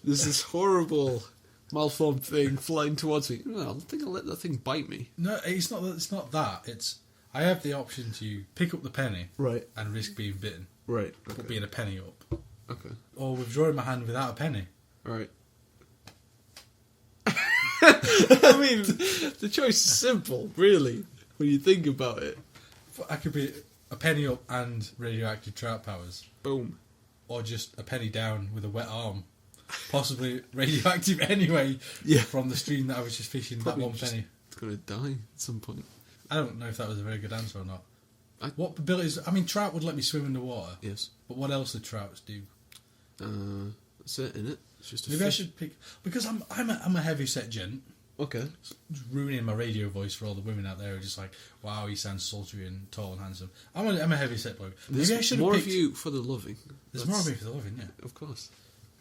Speaker 2: there's this horrible malformed thing flying towards me. No, I think I'll let that thing bite me.
Speaker 1: No, it's not that. It's... I have the option to pick up the penny
Speaker 2: Right.
Speaker 1: and risk being bitten.
Speaker 2: Right.
Speaker 1: But
Speaker 2: Okay.
Speaker 1: being a penny up.
Speaker 2: Okay.
Speaker 1: Or withdrawing my hand without a penny.
Speaker 2: Right. I mean, the choice is simple, really, when you think about it.
Speaker 1: I could be a penny up and radioactive trout powers.
Speaker 2: Boom.
Speaker 1: Or just a penny down with a wet arm. Possibly radioactive anyway.
Speaker 2: Yeah.
Speaker 1: From the stream that I was just fishing,
Speaker 2: Probably
Speaker 1: that one
Speaker 2: just-
Speaker 1: penny.
Speaker 2: It's going to die at some point.
Speaker 1: I don't know if that was a very good answer or not.
Speaker 2: I-
Speaker 1: What abilities... I mean, trout would let me swim in the water.
Speaker 2: Yes.
Speaker 1: But what else do trouts do?
Speaker 2: That's it, innit? It's just a
Speaker 1: Maybe I
Speaker 2: fish.
Speaker 1: should pick... Because I'm a heavy-set gent.
Speaker 2: Okay.
Speaker 1: Just ruining my radio voice for all the women out there who are just like, wow, he sounds sultry and tall and handsome. I'm a heavy-set bloke.
Speaker 2: There's
Speaker 1: Maybe I should have
Speaker 2: more
Speaker 1: picked...
Speaker 2: of you for the loving.
Speaker 1: There's more of me for the loving, yeah.
Speaker 2: Of course.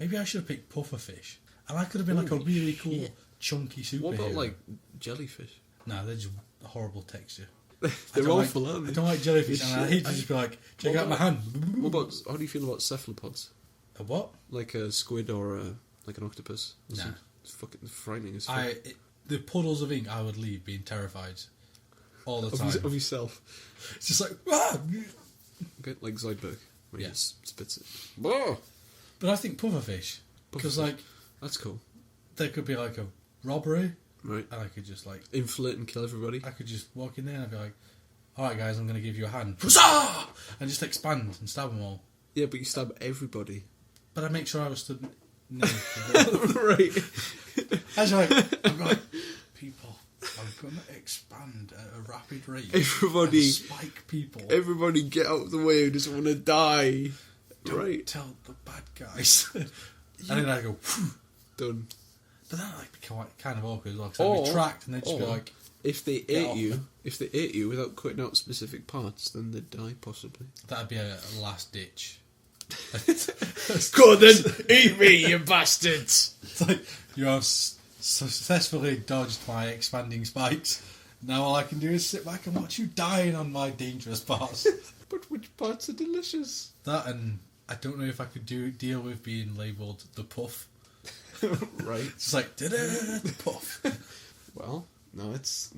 Speaker 1: Maybe I should have picked pufferfish. And I could have been like a
Speaker 2: Holy
Speaker 1: really cool,
Speaker 2: shit.
Speaker 1: chunky superhero.
Speaker 2: What about, like, jellyfish?
Speaker 1: No, they're just a horrible texture.
Speaker 2: They're awful,
Speaker 1: like,
Speaker 2: aren't they?
Speaker 1: I don't like jellyfish,
Speaker 2: They're
Speaker 1: and I
Speaker 2: shit.
Speaker 1: hate to just be like, check
Speaker 2: What
Speaker 1: out my
Speaker 2: about-
Speaker 1: hand.
Speaker 2: What about, how do you feel about cephalopods?
Speaker 1: A what?
Speaker 2: Like a squid or like an octopus?
Speaker 1: Nah.
Speaker 2: It's fucking frightening as fuck.
Speaker 1: The puddles of ink I would leave being terrified all the time.
Speaker 2: Of yourself.
Speaker 1: It's just like, ah!
Speaker 2: Okay, like Zoidberg. When he
Speaker 1: Yes.
Speaker 2: just spits it. Whoa!
Speaker 1: But I think pufferfish, because
Speaker 2: Pufferfish.
Speaker 1: like,
Speaker 2: That's cool.
Speaker 1: there could be like a robbery,
Speaker 2: Right.
Speaker 1: and I could just like,
Speaker 2: Inflate and kill everybody.
Speaker 1: I could just walk in there and I'd be like, alright guys, I'm going to give you a hand. Huzzah! And just expand and stab them all.
Speaker 2: Yeah, but you stab everybody.
Speaker 1: But I make sure I was stood near.
Speaker 2: Right.
Speaker 1: As like, I'm like, people, I'm going to expand at a rapid rate.
Speaker 2: Everybody-
Speaker 1: and spike people.
Speaker 2: Everybody get out of the way who doesn't want to die.
Speaker 1: Don't
Speaker 2: Right.
Speaker 1: tell the bad guys. And then I go, phew.
Speaker 2: Done.
Speaker 1: But then I'd like be kind of awkward as well, because I'd
Speaker 2: Or-
Speaker 1: be tracked and they'd just be
Speaker 2: or-
Speaker 1: like,
Speaker 2: If they
Speaker 1: Get off
Speaker 2: ate you without cutting out specific parts, then they'd die possibly.
Speaker 1: that'd be a last ditch.
Speaker 2: Go on then, eat me, you bastards!
Speaker 1: It's like, you have successfully dodged my expanding spikes. Now all I can do is sit back and watch you dying on my dangerous parts.
Speaker 2: But which parts are delicious?
Speaker 1: That, and I don't know if I could deal with being labelled the puff.
Speaker 2: Right.
Speaker 1: It's like, the puff.
Speaker 2: Well, no, it's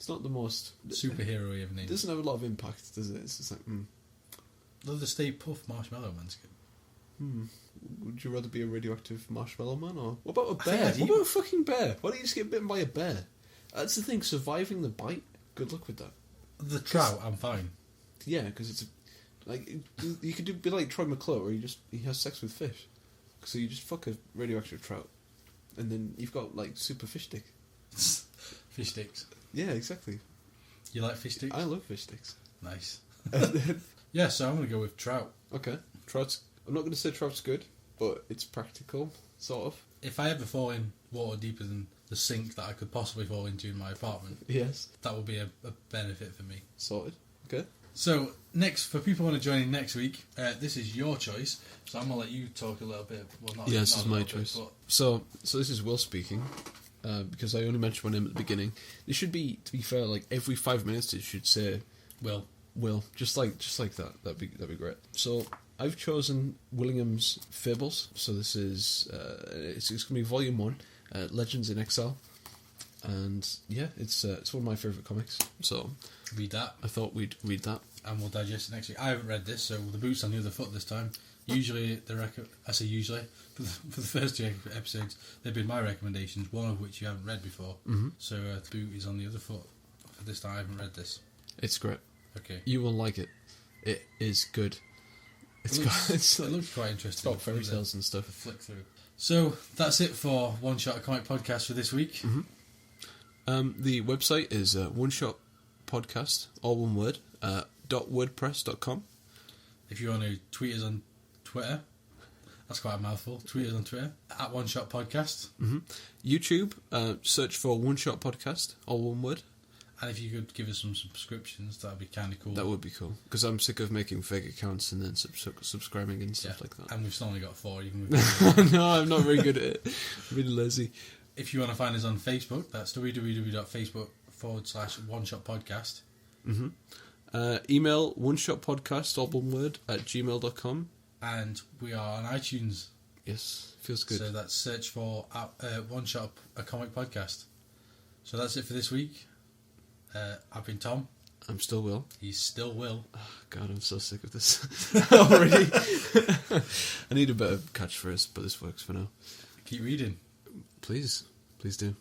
Speaker 2: not the most
Speaker 1: Superhero-y of
Speaker 2: It
Speaker 1: names.
Speaker 2: doesn't have a lot of impact, does it? It's just like,
Speaker 1: Love the Stay Puff Marshmallow Man's good.
Speaker 2: would you rather be a radioactive marshmallow man, or what about a
Speaker 1: I think
Speaker 2: bear?
Speaker 1: I'd
Speaker 2: What
Speaker 1: eat-
Speaker 2: about a fucking bear? Why don't you just get bitten by a bear? That's the thing. Surviving the bite. Good luck with that.
Speaker 1: The trout, I'm fine.
Speaker 2: Yeah, because it's you could be like Troy McClure, where he has sex with fish. So you just fuck a radioactive trout, and then you've got like super fish stick.
Speaker 1: Fish sticks.
Speaker 2: Yeah, exactly.
Speaker 1: You like fish sticks?
Speaker 2: I love fish sticks.
Speaker 1: Nice. Yeah, so I'm going to go with trout.
Speaker 2: Okay, trout's. I'm not going to say trout's good, but it's practical, sort of.
Speaker 1: If I ever fall in water deeper than the sink that I could possibly fall into in my apartment,
Speaker 2: Yes.
Speaker 1: that would be a benefit for me.
Speaker 2: Sorted. Okay.
Speaker 1: So, next, for people who want to join in next week, this is your choice. So I'm going to let you talk a little bit. Well, not
Speaker 2: Yeah, this
Speaker 1: not
Speaker 2: is
Speaker 1: a
Speaker 2: my
Speaker 1: little bit,
Speaker 2: choice.
Speaker 1: but
Speaker 2: So this is Will speaking, because I only mentioned my name at the beginning. It should be, to be fair, like every 5 minutes it should say Will, just like that. That'd be great. So I've chosen Willingham's Fables. So this is it's going to be Volume 1, Legends in Exile, and yeah, it's one of my favourite comics. So
Speaker 1: read that,
Speaker 2: I thought we'd read that.
Speaker 1: and we'll digest it next week. I haven't read this, so the boot's on the other foot this time. Usually, I say usually, for the first 2 episodes, they've been my recommendations, one of which you haven't read before.
Speaker 2: Mm-hmm.
Speaker 1: So the boot is on the other foot. For this time, I haven't read this.
Speaker 2: It's great.
Speaker 1: Okay.
Speaker 2: You will like it. It is good.
Speaker 1: It looks quite interesting.
Speaker 2: It's got fairy tales and stuff.
Speaker 1: Flick through. So that's it for One Shot Comic Podcast for this week.
Speaker 2: Mm-hmm. The website is One Shot Podcast, all one word, .wordpress.com.
Speaker 1: If you want to tweet us on Twitter, that's quite a mouthful. Tweet us on Twitter at One Shot Podcast.
Speaker 2: Mm-hmm. YouTube, search for One Shot Podcast, all one word.
Speaker 1: And if you could give us some subscriptions, that'd be kind of cool.
Speaker 2: That would be cool, because I'm sick of making fake accounts and then subscribing and stuff like that.
Speaker 1: And we've still only got 4. Even
Speaker 2: No, I'm not very good at it. I'm really lazy.
Speaker 1: If you want to find us on Facebook, that's www.facebook.com/One Shot Podcast.
Speaker 2: Mm-hmm. Email oneshotpodcast, all one word, @gmail.com.
Speaker 1: And we are on iTunes.
Speaker 2: Yes, feels good.
Speaker 1: So that's search for One Shot a Comic Podcast. So that's it for this week. I've been Tom.
Speaker 2: I'm still Will.
Speaker 1: He's still Will.
Speaker 2: Oh, God, I'm so sick of this already. I need a better catchphrase, but this works for now.
Speaker 1: Keep reading.
Speaker 2: Please do.